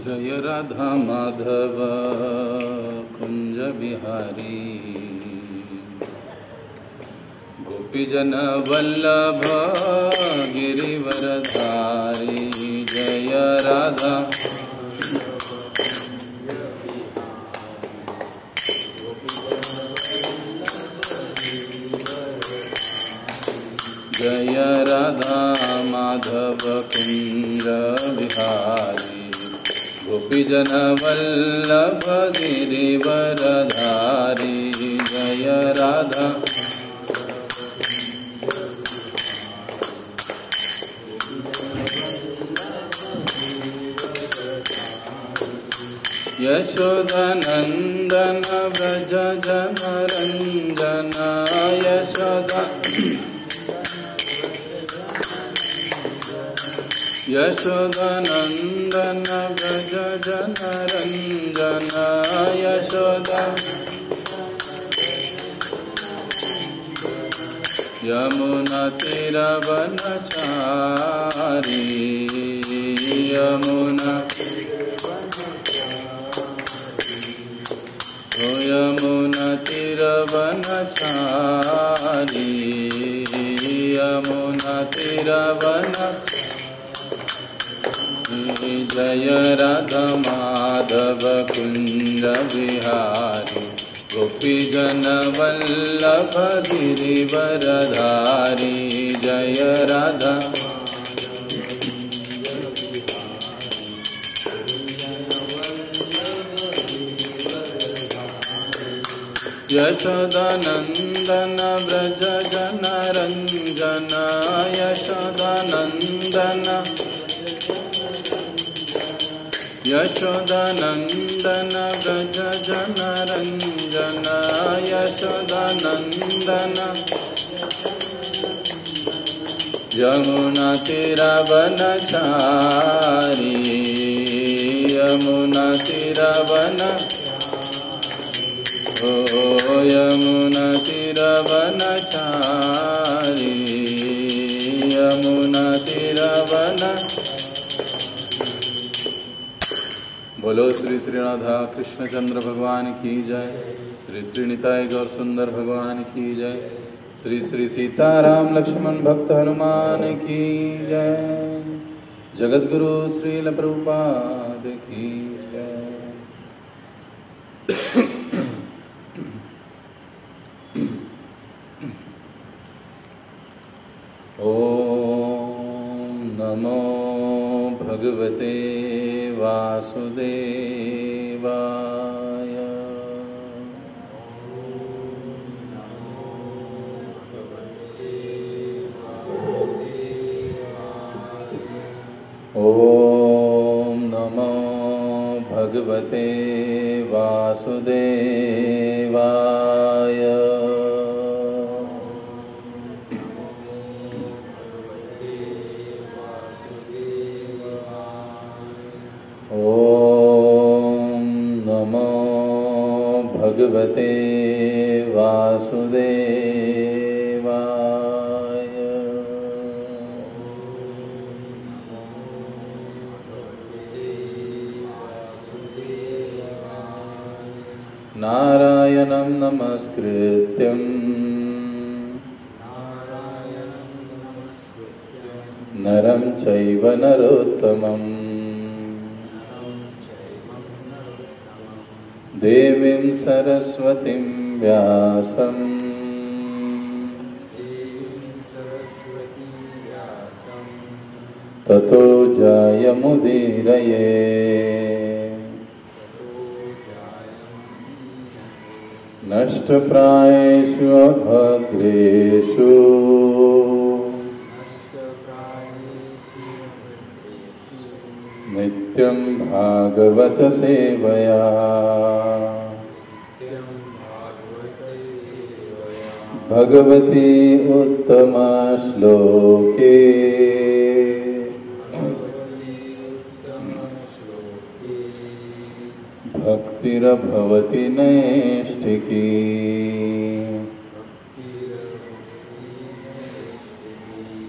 जय राधा माधव कुंज बिहारी गोपीजन वल्लभ गिरिवरधारी जय राधा जय राधा माधव कुंज बिहारी गोपीजन वल्लभ गिरिवरधारी जय राधा यशोदानंदन व्रज जन रंजन यशोदानंदन व्रज जन रंजन यशोदा यमुना तीरवनचारी यमुना यमुना तीरवनचारी यमुना तीरवनचारी जय राधा माधव कुंज बिहारी गोपीजन वल्लभ गिरिवरधारी जय राधा यशोदानंदन व्रज जन रंजन यशोदानंदन व्रज जन रंजन यशोदानंदन यमुना तीरवनचारी यमुना तीरवनचारी यमुना तीरवनचारी यमुना तीरवनचारी बोलो श्री श्री राधा कृष्णचंद्र भगवान की जय। श्री श्री निताय गौर सुंदर भगवान की जय। श्री श्री सीताराम लक्ष्मण भक्त हनुमान की जय। जगद्गुरु श्रील प्रभुपाद की जय। ओम नमो भगवते वासुदेवाय। ओम नमो भगवते वासुदेवाय। भगवते वासुदेवाय। नारायणं नमस्कृत्यं नरं चैव नरोत्तमम् देवीं सरस्वतीं व्यासं ततो जयमुदीरये। नष्टप्रायेषु अभद्रेषु नित्यं भागवत सेवया भगवती उत्तमा श्लोके भक्तिर्भवति नैष्ठिकी।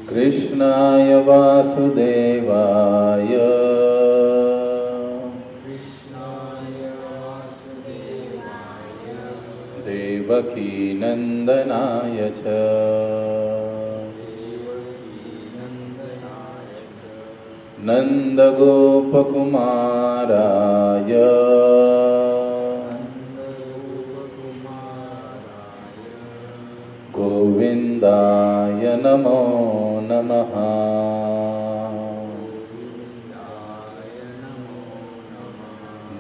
कृष्णाय वासुदेवाय देवकी नंदनाय च नन्दगोपकुमाराय गोविन्दाय नमो नमः।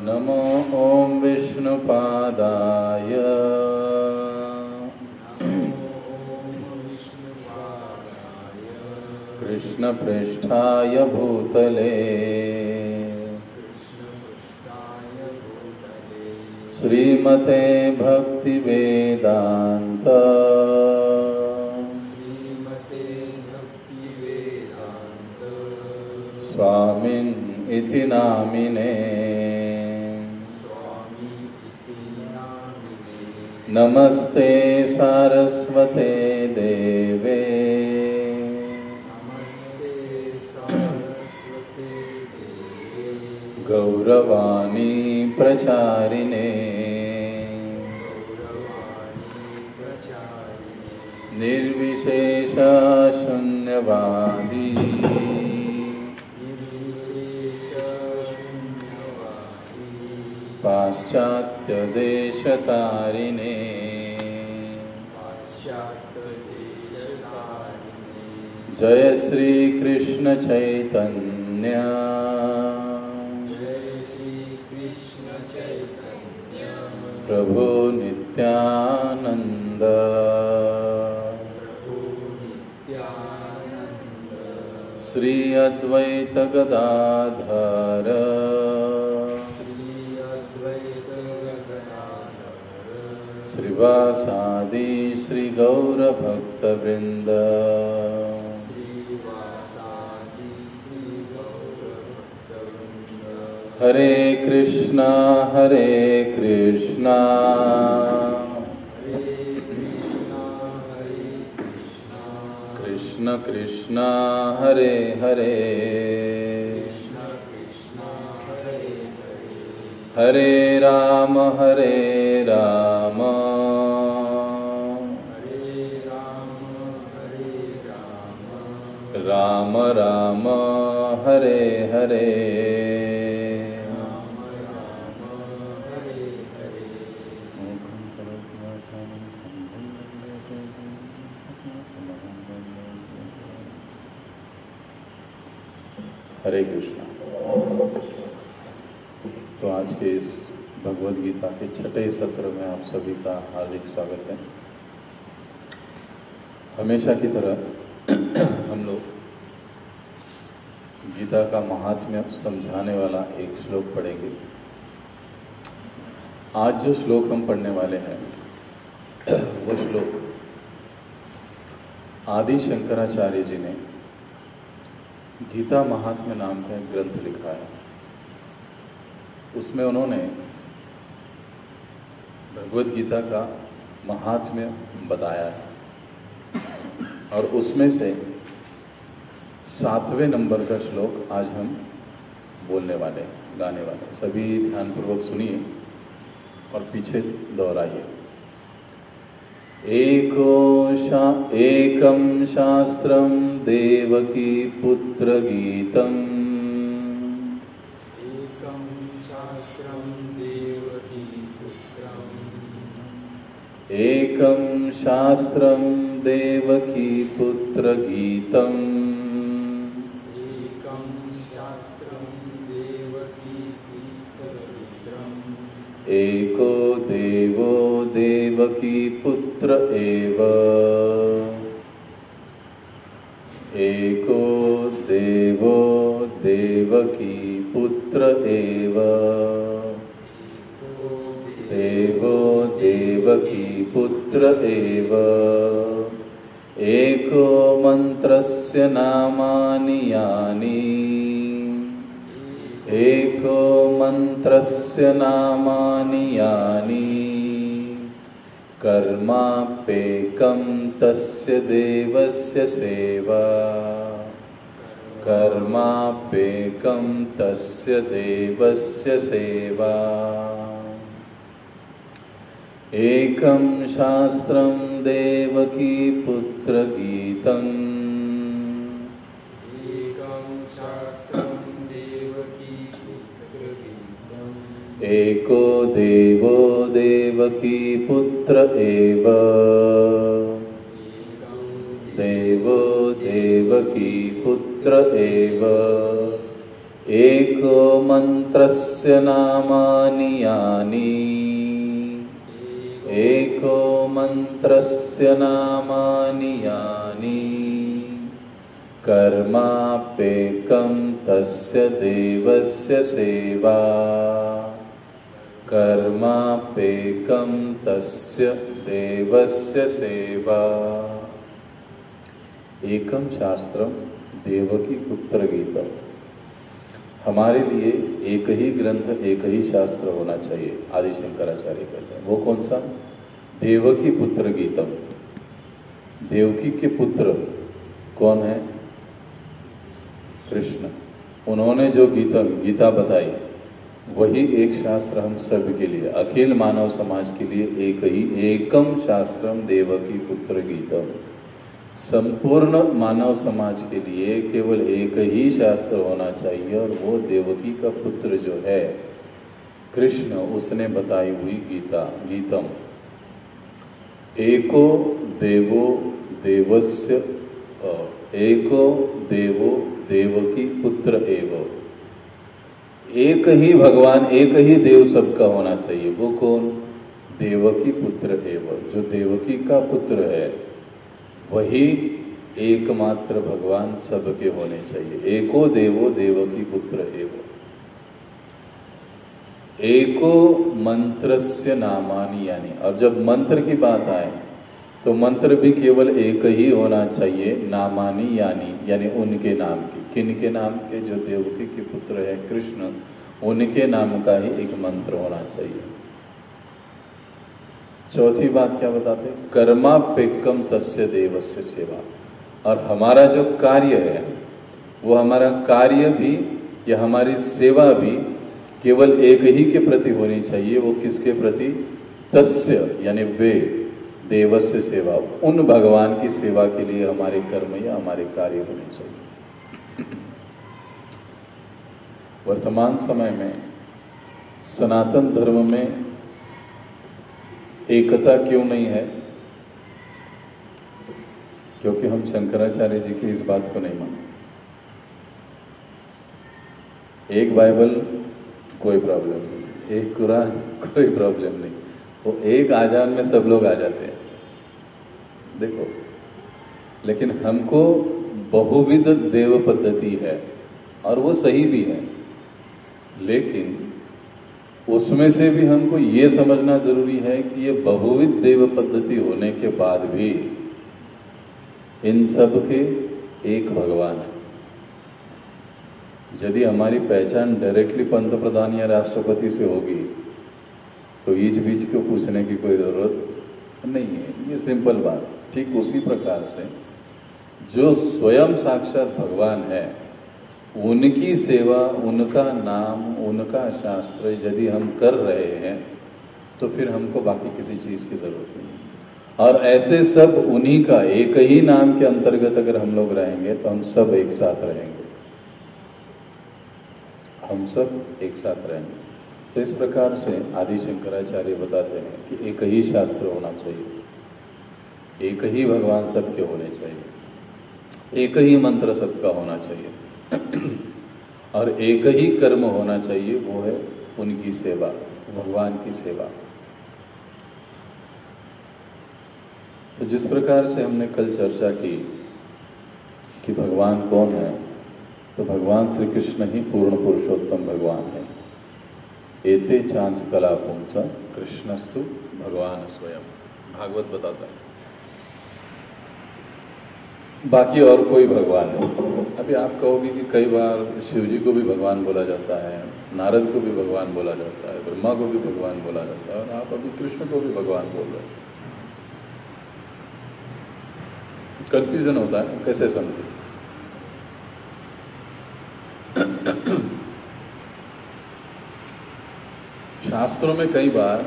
नमो ॐ विष्णुपादाय कृष्णपृष्ठाय भूतले श्रीमते भक्तिवेदान्त स्वामिन् इति नामिने। नमस्ते सारस्वते देवे गौरवाणी प्रचारिणे निर्विशेष शून्यवादी पाश्चात्य देशतारिणे। जय श्री कृष्ण चैतन्य प्रभु नित्यानंद श्री अद्वैत गदाधर श्रीवासादि श्री गौर भक्तवृंद। हरे कृष्णा कृष्ण कृष्ण हरे हरे हरे राम राम राम हरे हरे। हरे कृष्णा। तो आज के इस भगवद गीता के छठे सत्र में आप सभी का हार्दिक स्वागत है। हमेशा की तरह हम लोग गीता का महात्म्य समझाने वाला एक श्लोक पढ़ेंगे। आज जो श्लोक हम पढ़ने वाले हैं वो श्लोक आदि शंकराचार्य जी ने गीता महात्म्य नाम का एक ग्रंथ लिखा है। उसमें उन्होंने भगवद गीता का महात्म्य बताया है और उसमें से 7वें नंबर का श्लोक आज हम बोलने वाले गाने वाले। सभी ध्यानपूर्वक सुनिए और पीछे दोहराइए। एकं शास्त्रं देवकी पुत्र गीतम् एकं शास्त्रं देवकी पुत्र गीतम् एको देवो देवकी पुत्र एव एको देवो देवकी पुत्र एव देवो देवकी पुत्र एव एको मंत्रस्य नामानि यानि एको मंत्रस्य नामानि यानि कर्माप्येकं तस्य देवस्य सेवा कर्माप्येकं तस्य देवस्य सेवा। एकं शास्त्रं देवकी पुत्र गीतम् एको देवो देवकी पुत्र एव देवो देवकी पुत्र एव एको मंत्रस्य नामानि यानि एको मंत्रस्य नामानि यानि कर्माप्येकं तस्य देवस्य सेवा कर्माप्येकं तस्य देवस्य सेवा। एकम शास्त्रम देवकी पुत्र गीतम। हमारे लिए एक ही ग्रंथ एक ही शास्त्र होना चाहिए, आदि शंकराचार्य कहते हैं। वो कौन सा? देवकी पुत्र गीतम। देवकी के पुत्र कौन है? कृष्ण। उन्होंने जो गीता बताई वही एक शास्त्र हम सब के लिए, अखिल मानव समाज के लिए एक ही एकम शास्त्रम देवकी पुत्र गीतम। संपूर्ण मानव समाज के लिए केवल एक ही शास्त्र होना चाहिए और वो देवकी का पुत्र जो है कृष्ण, उसने बताई हुई गीतम। एको देवो देवस्य एको देवो देवकी पुत्र एव। एक ही भगवान, एक ही देव सबका होना चाहिए। वो कौन? देवकी पुत्र एव। जो देवकी का पुत्र है वही एकमात्र भगवान सबके होने चाहिए। एको देवो देवकी पुत्र एव। एको मंत्रस्य नामानि यानि। और जब मंत्र की बात आए तो मंत्र भी केवल एक ही होना चाहिए, नामानि यानी उनके नाम की। किनके नाम के? जो देवकी के पुत्र है कृष्ण, उनके नाम का ही एक मंत्र होना चाहिए। चौथी बात क्या बताते? कर्मापेक्कम तस्य देवस्य सेवा। और हमारा जो कार्य है वो हमारा कार्य भी या हमारी सेवा भी केवल एक ही के प्रति होनी चाहिए। वो किसके प्रति? तस्य यानी वे, देवस्य सेवा, उन भगवान की सेवा के लिए हमारे कर्म या हमारे कार्य होने चाहिए। वर्तमान समय में सनातन धर्म में एकता क्यों नहीं है? क्योंकि हम शंकराचार्य जी की इस बात को नहीं मानते। एक बाइबल कोई प्रॉब्लम नहीं, एक कुरान कोई प्रॉब्लम नहीं, वो एक आजान में सब लोग आ जाते हैं। देखो, लेकिन हमको बहुविध देव पद्धति है और वो सही भी है, लेकिन उसमें से भी हमको ये समझना जरूरी है कि ये बहुविध देव पद्धति होने के बाद भी इन सब के एक भगवान है। यदि हमारी पहचान डायरेक्टली पंत प्रधान या राष्ट्रपति से होगी तो बीच बीच को पूछने की कोई जरूरत नहीं है। ये सिंपल बात। ठीक उसी प्रकार से जो स्वयं साक्षात भगवान है, उनकी सेवा, उनका नाम, उनका शास्त्र यदि हम कर रहे हैं तो फिर हमको बाकी किसी चीज की जरूरत नहीं। और ऐसे सब उन्हीं का एक ही नाम के अंतर्गत अगर हम लोग रहेंगे तो हम सब एक साथ रहेंगे, हम सब एक साथ रहेंगे। तो इस प्रकार से आदि शंकराचार्य बताते हैं कि एक ही शास्त्र होना चाहिए, एक ही भगवान सबके होने चाहिए, एक ही मंत्र सबका होना चाहिए और एक ही कर्म होना चाहिए, वो है उनकी सेवा, भगवान की सेवा। तो जिस प्रकार से हमने कल चर्चा की कि भगवान कौन है, तो भगवान श्री कृष्ण ही पूर्ण पुरुषोत्तम भगवान है। एते चांस कला पुंसा कृष्णस्तु भगवान स्वयं, भागवत बताता है। बाकी और कोई भगवान नहीं। अभी आप कहोगे कि कई बार शिव जी को भी भगवान बोला जाता है, नारद को भी भगवान बोला जाता है, ब्रह्मा को भी भगवान बोला जाता है, और आप अभी कृष्ण को भी भगवान बोल रहे हैं। कंफ्यूजन होता है, कैसे समझे? शास्त्रों में कई बार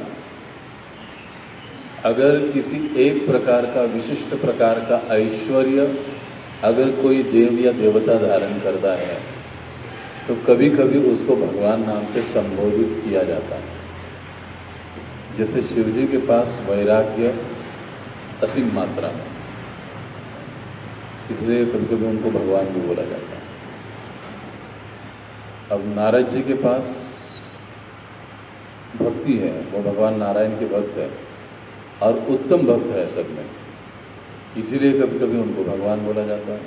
अगर किसी एक प्रकार का विशिष्ट प्रकार का ऐश्वर्य अगर कोई देव या देवता धारण करता है तो कभी कभी उसको भगवान नाम से संबोधित किया जाता है। जैसे शिव जी के पास वैराग्य असीम मात्रा में, इसलिए कभी कभी उनको भगवान भी बोला जाता है। अब नारद जी के पास भक्ति है, वो भगवान नारायण के भक्त है और उत्तम भक्त है सब में, इसीलिए कभी कभी उनको भगवान बोला जाता है।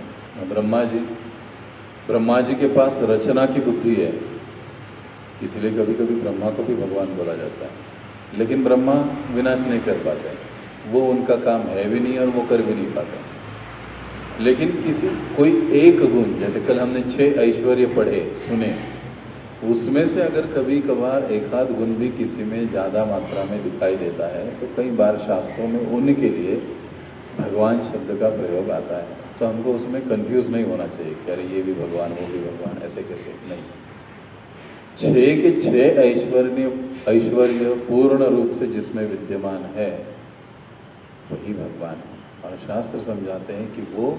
ब्रह्मा जी के पास रचना की बुद्धि है, इसलिए कभी कभी ब्रह्मा को भी भगवान बोला जाता है। लेकिन ब्रह्मा विनाश नहीं कर पाते, वो उनका काम है भी नहीं और वो कर भी नहीं पाते। लेकिन कोई एक गुण, जैसे कल हमने 6 ऐश्वर्य पढ़े सुने, उसमें से अगर कभी कभार एक आध गुण भी किसी में ज़्यादा मात्रा में दिखाई देता है तो कई बार शास्त्रों में उनके लिए भगवान शब्द का प्रयोग आता है। तो हमको उसमें कंफ्यूज नहीं होना चाहिए कि अरे ये भी भगवान वो भी भगवान, ऐसे कैसे नहीं। 6 के 6 ऐश्वर्य पूर्ण रूप से जिसमें विद्यमान है वही भगवान है, और शास्त्र समझाते हैं कि वो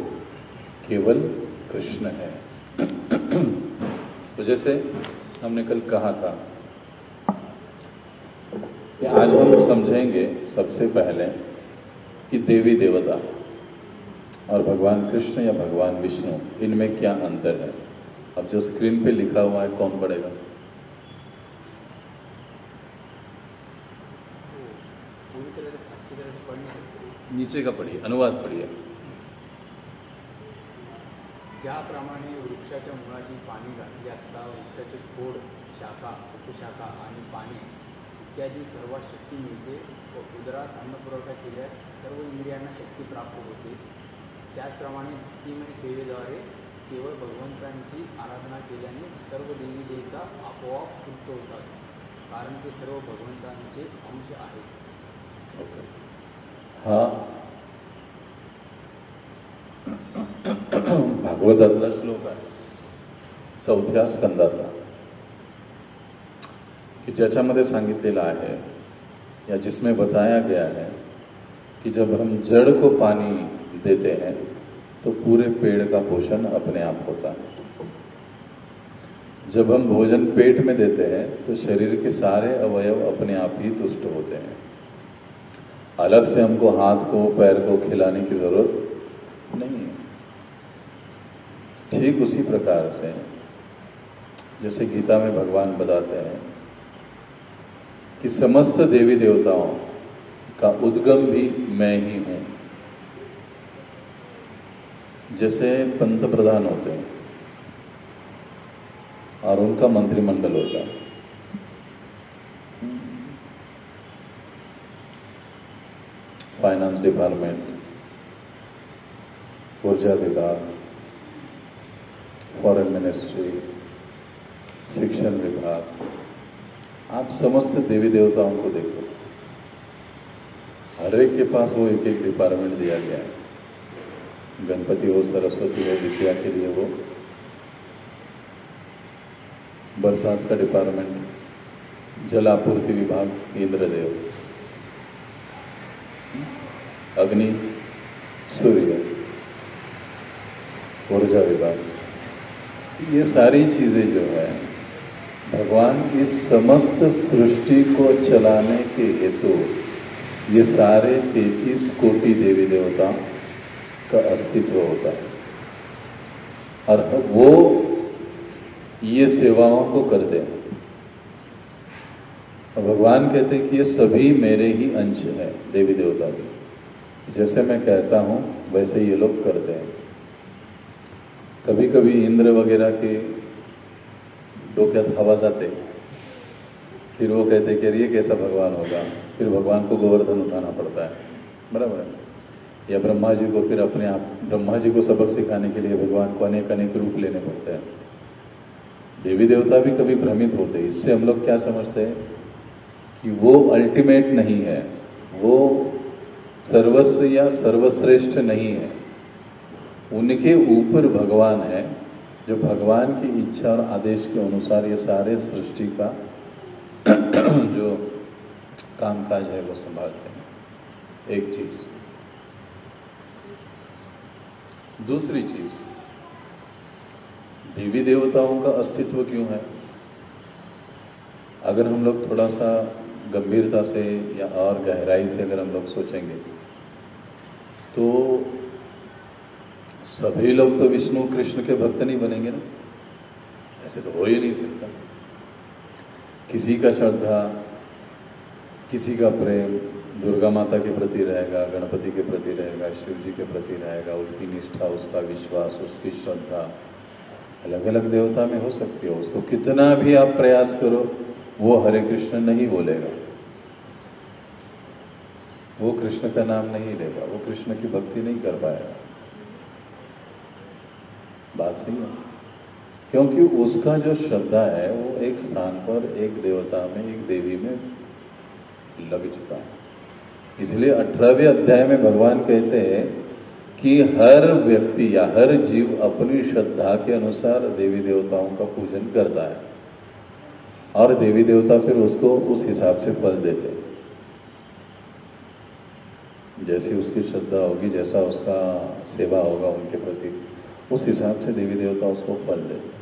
केवल कृष्ण है। तो जैसे हमने कल कहा था कि आज हम समझेंगे सबसे पहले कि देवी देवता और भगवान कृष्ण या भगवान विष्णु, इनमें क्या अंतर है। अब जो स्क्रीन पे लिखा हुआ है कौन पढ़ेगा? नीचे का पढ़िए, अनुवाद पढ़िए। ज्याप्रमाणे वृक्षाच्या मुळाशी पाणी घातले असता वृक्षाचे खोड, शाखा, उपशाखा आणि पाने इत्यादी सर्व शक्ती मिळते व उदरास अन्नपुरवठा केल्यास सर्व इंद्रियांना शक्ती प्राप्त होते, त्याचप्रमाणे भक्तिमय सेवेद्वारे केवळ भगवंतांची आराधना केल्याने सर्व देवी देवता आपोआप तृप्त होतात, कारण ते सर्व भगवंतांचे अंश आहेत। हा भागवतातला श्लोक आहे 4थ्या स्कंदातला, कि ज्याच्यामध्ये सांगितलेला आहे या जिसमें बताया गया है कि जब हम जड़ को पानी देते हैं तो पूरे पेड़ का पोषण अपने आप होता है। जब हम भोजन पेट में देते हैं तो शरीर के सारे अवयव अपने आप ही तुष्ट होते हैं, अलग से हमको हाथ को पैर को खिलाने की जरूरत नहीं है। ठीक उसी प्रकार से जैसे गीता में भगवान बताते हैं कि समस्त देवी देवताओं का उद्गम भी मैं ही हूं। जैसे पंत प्रधान होते हैं और उनका मंत्रिमंडल होता है, फाइनेंस डिपार्टमेंट, ऊर्जा विभाग, फॉरेन मिनिस्ट्री, शिक्षण विभाग, आप समस्त देवी देवताओं को देखो, हर एक के पास वो एक एक डिपार्टमेंट दिया गया है। गणपति हो, सरस्वती हो, विद्या के लिए वो बरसात का डिपार्टमेंट, जल आपूर्ति विभाग इंद्रदेव, अग्नि सूर्य, ऊर्जा विभाग, ये सारी चीजें जो है भगवान इस समस्त सृष्टि को चलाने के हेतु ये सारे 33 कोटि देवी देवता का अस्तित्व होता है, और वो ये सेवाओं को करते हैं। भगवान कहते हैं कि ये सभी मेरे ही अंश हैं, देवी देवता भी। जैसे मैं कहता हूं वैसे ये लोग करते हैं। कभी कभी इंद्र वगैरह के डोक्यात हवा जाते, फिर वो कहते कि ये कैसा भगवान होगा, फिर भगवान को गोवर्धन उठाना पड़ता है, बराबर है। या ब्रह्मा जी को फिर अपने आप, ब्रह्मा जी को सबक सिखाने के लिए भगवान को अनेक अनेक रूप लेने पड़ते हैं। देवी देवता भी कभी भ्रमित होते हैं। इससे हम लोग क्या समझते हैं कि वो अल्टीमेट नहीं है, वो सर्वस्व या सर्वश्रेष्ठ नहीं है, उनके ऊपर भगवान है जो भगवान की इच्छा और आदेश के अनुसार ये सारे सृष्टि का जो कामकाज है वो संभालते हैं। एक चीज। दूसरी चीज, देवी देवताओं का अस्तित्व क्यों है? अगर हम लोग थोड़ा सा गंभीरता से या और गहराई से अगर हम लोग सोचेंगे तो सभी लोग तो विष्णु कृष्ण के भक्त नहीं बनेंगे ना, ऐसे तो हो ही नहीं सकता। किसी का श्रद्धा, किसी का प्रेम दुर्गा माता के प्रति रहेगा, गणपति के प्रति रहेगा, शिव जी के प्रति रहेगा, उसकी निष्ठा, उसका विश्वास, उसकी श्रद्धा अलग अलग देवता में हो सकती है। उसको कितना भी आप प्रयास करो वो हरे कृष्ण नहीं बोलेगा, वो कृष्ण का नाम नहीं लेगा, वो कृष्ण की भक्ति नहीं कर पाएगा। बात सही है, क्योंकि उसका जो श्रद्धा है वो एक स्थान पर, एक देवता में, एक देवी में लग चुका है। इसलिए 18वें अध्याय में भगवान कहते हैं कि हर व्यक्ति या हर जीव अपनी श्रद्धा के अनुसार देवी देवताओं का पूजन करता है और देवी देवता फिर उसको उस हिसाब से फल देते हैं। जैसी उसकी श्रद्धा होगी, जैसा उसका सेवा होगा उनके प्रति, उस हिसाब से देवी देवता उसको फल देते हैं।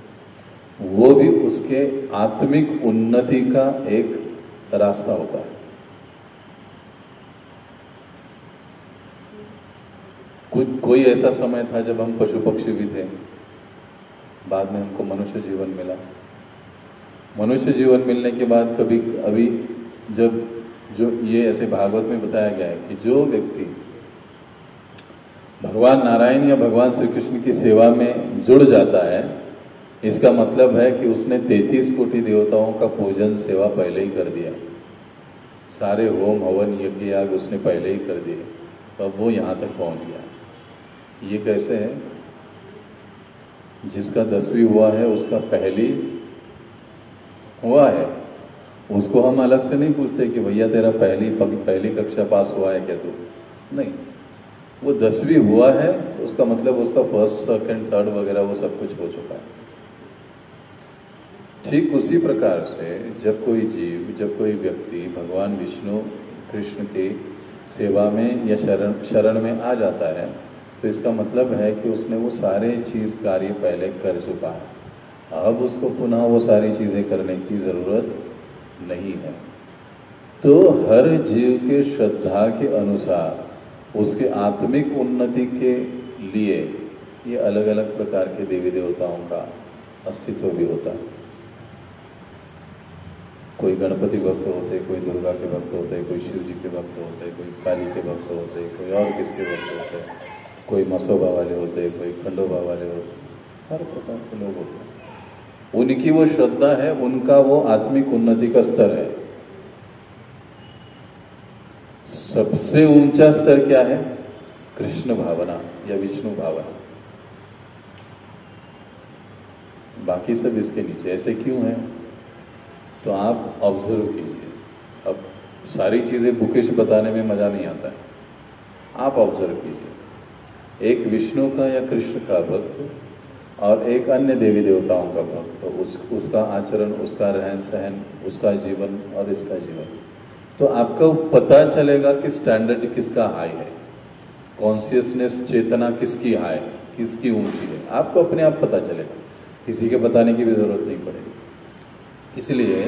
वो भी उसके आत्मिक उन्नति का एक रास्ता होता है। कोई ऐसा समय था जब हम पशु पक्षी भी थे, बाद में हमको मनुष्य जीवन मिला। मनुष्य जीवन मिलने के बाद कभी अभी जब जो ये ऐसे भागवत में बताया गया है कि जो व्यक्ति भगवान नारायण या भगवान श्री कृष्ण की सेवा में जुड़ जाता है, इसका मतलब है कि उसने 33 कोटि देवताओं का पूजन सेवा पहले ही कर दिया। सारे होम हवन यज्ञ याग उसने पहले ही कर दिए, तो अब वो यहाँ तक पहुँच गया। ये कैसे है? जिसका 10वीं हुआ है उसका पहली हुआ है, उसको हम अलग से नहीं पूछते कि भैया तेरा पहली कक्षा पास हुआ है क्या? तू नहीं, वो 10वीं हुआ है, उसका मतलब उसका फर्स्ट सेकंड थर्ड वगैरह वो सब कुछ हो चुका है। ठीक उसी प्रकार से जब कोई जीव, जब कोई व्यक्ति भगवान विष्णु कृष्ण की सेवा में या शरण में आ जाता है, तो इसका मतलब है कि उसने वो सारे चीज़ कार्य पहले कर चुका है। अब उसको पुनः वो सारी चीज़ें करने की ज़रूरत नहीं है। तो हर जीव के श्रद्धा के अनुसार उसके आत्मिक उन्नति के लिए ये अलग अलग प्रकार के देवी देवताओं का अस्तित्व भी होता है। कोई गणपति भक्त होते, कोई दुर्गा के भक्त होते, कोई शिव जी के भक्त होते, कोई काली के भक्त होते, कोई और किसके भक्त होते, कोई मसोबा वाले होते, कोई खंडोबा वाले होते, हर प्रकार के लोग होते हैं। उनकी वो श्रद्धा है, उनका वो आत्मिक उन्नति का स्तर है। सबसे ऊंचा स्तर क्या है? कृष्ण भावना या विष्णु भावना। बाकी सब इसके नीचे। ऐसे क्यों है? तो आप ऑब्जर्व कीजिए। अब सारी चीजें बुकिश बताने में मजा नहीं आता है, आप ऑब्जर्व कीजिए। एक विष्णु का या कृष्ण का भक्त और एक अन्य देवी देवताओं का भक्त, तो उसका आचरण, उसका रहन सहन, उसका जीवन और इसका जीवन, तो आपको पता चलेगा कि स्टैंडर्ड किसका हाई है, कॉन्शियसनेस चेतना किसकी हाई, किसकी ऊंची है। आपको अपने आप पता चलेगा, किसी के बताने की भी जरूरत नहीं पड़ेगी। इसलिए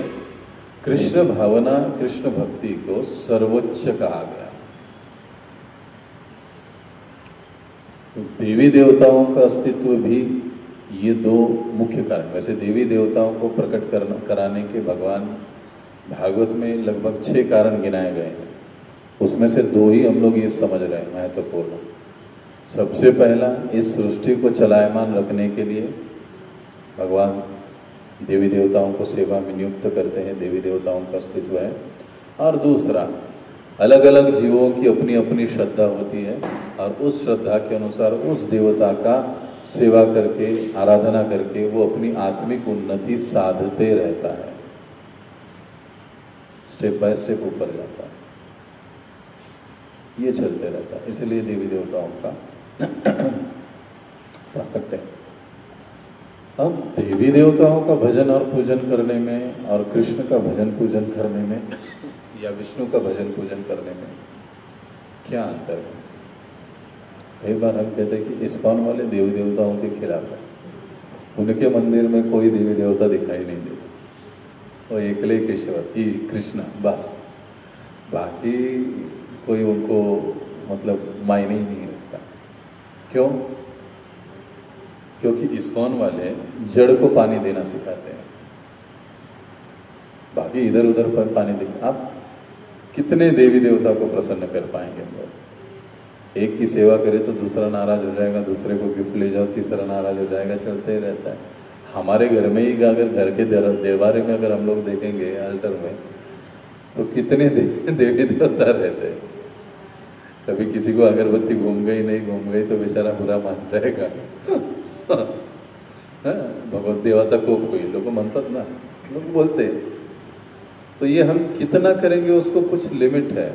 कृष्ण भावना, कृष्ण भक्ति को सर्वोच्च कहा गया। तो देवी देवताओं का अस्तित्व भी ये दो मुख्य कारण। वैसे देवी देवताओं को प्रकट कराने के भगवान भागवत में लगभग 6 कारण गिनाए गए हैं, उसमें से 2 ही हम लोग ये समझ रहे हैं महत्वपूर्ण। सबसे पहला, इस सृष्टि को चलायमान रखने के लिए भगवान देवी देवताओं को सेवा में नियुक्त करते हैं, देवी देवताओं का अस्तित्व है। और दूसरा, अलग अलग जीवों की अपनी अपनी श्रद्धा होती है और उस श्रद्धा के अनुसार उस देवता का सेवा करके, आराधना करके वो अपनी आत्मिक उन्नति साधते रहता है, स्टेप बाय स्टेप ऊपर जाता है, ये चलते रहता है। इसलिए देवी देवताओं का प्राकट्य। अब देवी देवताओं का भजन और पूजन करने में और कृष्ण का भजन पूजन करने में या विष्णु का भजन पूजन करने में क्या अंतर है? कई बार हम कहते हैं कि इस्कॉन वाले देवी देवताओं के खिलाफ है, उनके मंदिर में कोई देवी देवता दिखाई नहीं देता, वो एकले कृष्ण बस, बाकी कोई उनको मतलब मायने ही नहीं रखता। क्यों? क्योंकि इस्कॉन वाले जड़ को पानी देना सिखाते हैं, बाकी इधर उधर पर पानी दे। आप कितने देवी देवता को प्रसन्न कर पाएंगे हम लोग? एक की सेवा करे तो दूसरा नाराज हो जाएगा, दूसरे को गिफ्ट ले जाओ तीसरा नाराज हो जाएगा, चलते ही रहता है। हमारे घर में ही अगर घर के देवारे में अगर हम लोग देखेंगे अल्टर में, तो कितने देवी देवता रहते हैं। कभी किसी को अगरबत्ती घूम गई नहीं घूम गई तो बेचारा बुरा मान जाएगा। भगवत देवाचा कोप होईल लोक म्हणतात ना, लोग बोलते। तो ये हम कितना करेंगे उसको कुछ लिमिट है,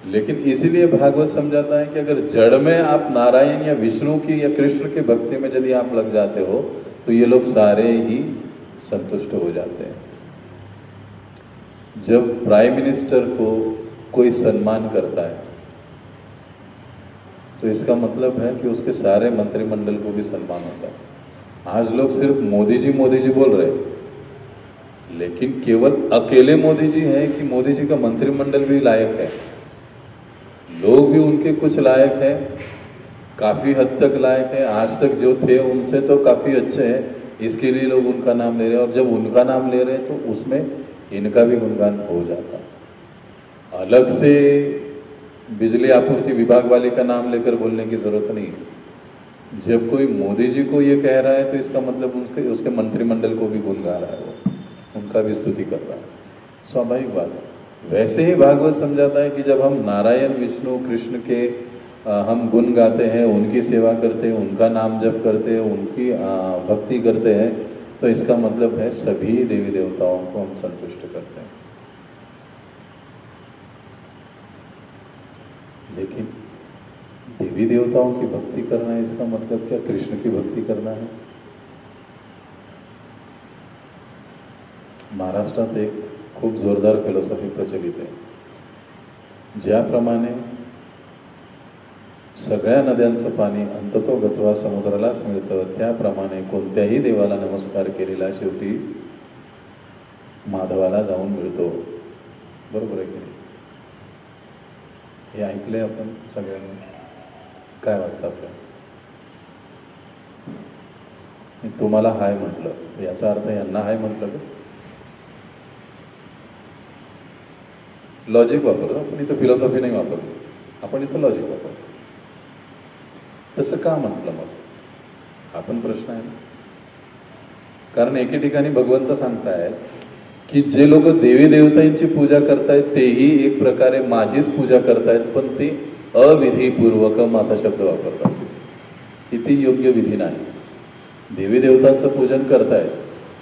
लेकिन इसीलिए भागवत समझाता है कि अगर जड़ में आप नारायण या विष्णु की या कृष्ण की भक्ति में यदि आप लग जाते हो तो ये लोग सारे ही संतुष्ट हो जाते हैं। जब प्राइम मिनिस्टर को कोई सम्मान करता है तो इसका मतलब है कि उसके सारे मंत्रिमंडल को भी सम्मान होता है। आज लोग सिर्फ मोदी जी बोल रहे हैं, लेकिन केवल अकेले मोदी जी हैं कि मोदी जी का मंत्रिमंडल भी लायक है, लोग भी उनके कुछ लायक है, काफी हद तक लायक है। आज तक जो थे उनसे तो काफी अच्छे हैं, इसके लिए लोग उनका नाम ले रहे हैं। और जब उनका नाम ले रहे हैं तो उसमें इनका भी गुणगान हो जाता। अलग से बिजली आपूर्ति विभाग वाले का नाम लेकर बोलने की जरूरत नहीं है। जब कोई मोदी जी को ये कह रहा है तो इसका मतलब उसके मंत्रिमंडल को भी गुण गा रहा है, वो उनका भी स्तुति कर रहा है, स्वाभाविक बात है। वैसे ही भागवत समझाता है कि जब हम नारायण विष्णु कृष्ण के हम गुण गाते हैं, उनकी सेवा करते हैं, उनका नाम जप करते हैं, उनकी भक्ति करते हैं, तो इसका मतलब है सभी देवी देवताओं को हम संतुष्ट करते हैं। लेकिन देवी देवताओं की भक्ति करना है, इसका मतलब क्या कृष्ण की भक्ति करना है? महाराष्ट्रात एक खूप जोरदार फिलॉसॉफी प्रचलित आहे, ज्याप्रमाणे सगळ्या नद्यांचं पाणी अंततोगत्वा समुद्रालाच मिळतं, त्याप्रमाणे कोणत्याही देवाला नमस्कार केलेला शेवटी माधवाला जाऊन मिळतो। बरोबर आहे की नाही? हे ऐकलंय आपण सगळ्यांनी? काय वाटतं आपल्याला? तुम्हाला हाय म्हटलं याचा अर्थ यांना हाय म्हटलं का? लॉजिक वापरतो आपण इथं, फिलॉसॉफी नाही वापरतो आपण इथं, लॉजिक वापरतो। तसं का म्हटलं मग? हा पण प्रश्न आहे। कारण एके ठिकाणी भगवंत सांगतायत की जे लोक देवी देवतांची पूजा करतायत तेही एक प्रकारे माझीच पूजा करतायत, पण ते अविधीपूर्वकम असा शब्द वापरतात, किती योग्य विधी नाही। देवी देवतांचं पूजन करतायत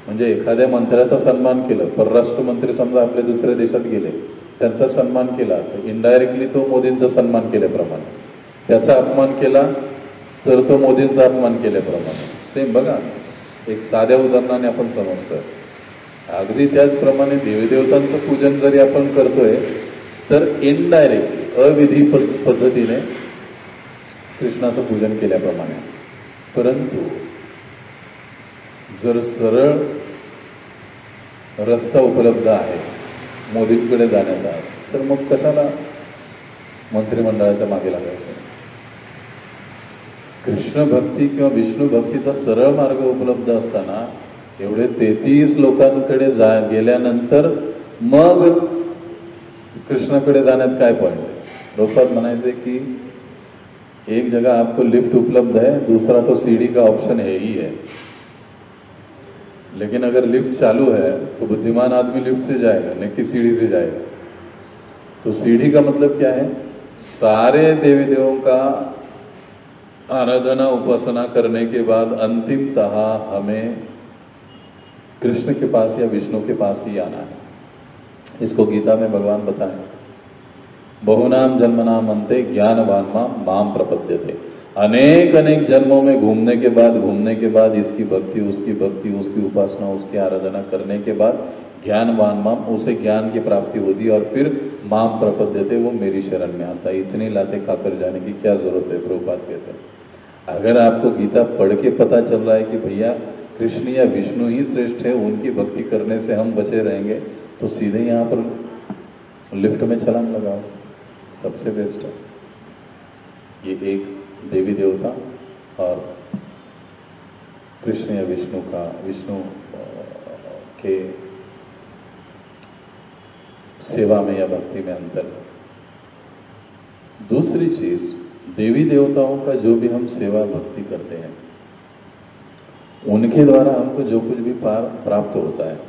म्हणजे एखाद्या मंत्र्याचा सन्मान केलं, परराष्ट्र मंत्री समजा आपल्या दुसऱ्या देशात गेले, त्यांचा सन्मान केला तर इनडायरेक्टली तो मोदींचा सन्मान केल्याप्रमाणे, त्याचा अपमान केला तर तो मोदींचा अपमान केल्याप्रमाणे। सेम बघा, एक साध्या उदाहरणाने आपण समजतोय। अगदी त्याचप्रमाणे देवी देवतांचं पूजन जरी आपण करतोय तर इनडायरेक्टली अविधी पद्धतीने कृष्णाचं पूजन केल्याप्रमाणे। परंतु जर सरळ रस्ता उपलब्ध आहे मोदींकडे जाण्याचा, तर मग कशाला मंत्रिमंडळाच्या मागे लागायचं? कृष्ण भक्ती किंवा विष्णू भक्तीचा सरळ मार्ग उपलब्ध असताना एवढे 33 लोकांकडे गेल्यानंतर मग कृष्णाकडे जाण्यात काय पॉइंट है? प्रभुपाद म्हणायचे की एक जगह आपको लिफ्ट उपलब्ध है, दूसरा तो सीढ़ी का ऑप्शन है ही है, लेकिन अगर लिफ्ट चालू है तो बुद्धिमान आदमी लिफ्ट से जाएगा नहीं कि सीढ़ी से जाएगा। तो सीढ़ी का मतलब क्या है? सारे देवी देवों का आराधना उपासना करने के बाद अंतिमतः हमें कृष्ण के पास या विष्णु के पास ही आना है। इसको गीता में भगवान बताएं, बहुनाम जन्मनाम अंते ज्ञानवान माम प्रपद्यते। अनेक अनेक जन्मों में घूमने के बाद इसकी भक्ति उसकी उपासना उसकी आराधना करने के बाद ज्ञानवान माम, उसे ज्ञान की प्राप्ति होती है और फिर माम प्रपद्यते, वो मेरी शरण में आता है। इतनी लाते खाकर जाने की क्या जरूरत है? प्रभुपाद कहते हैं अगर आपको गीता पढ़ के पता चल रहा है कि भैया कृष्ण या विष्णु ही श्रेष्ठ है, उनकी भक्ति करने से हम बचे रहेंगे, तो सीधे यहाँ पर लिफ्ट में छलांग लगाओ, सबसे बेस्ट है। ये एक देवी देवता और कृष्ण या विष्णु के सेवा में या भक्ति में अंतर। दूसरी चीज, देवी देवताओं का जो भी हम सेवा भक्ति करते हैं, उनके द्वारा हमको जो कुछ भी प्राप्त होता है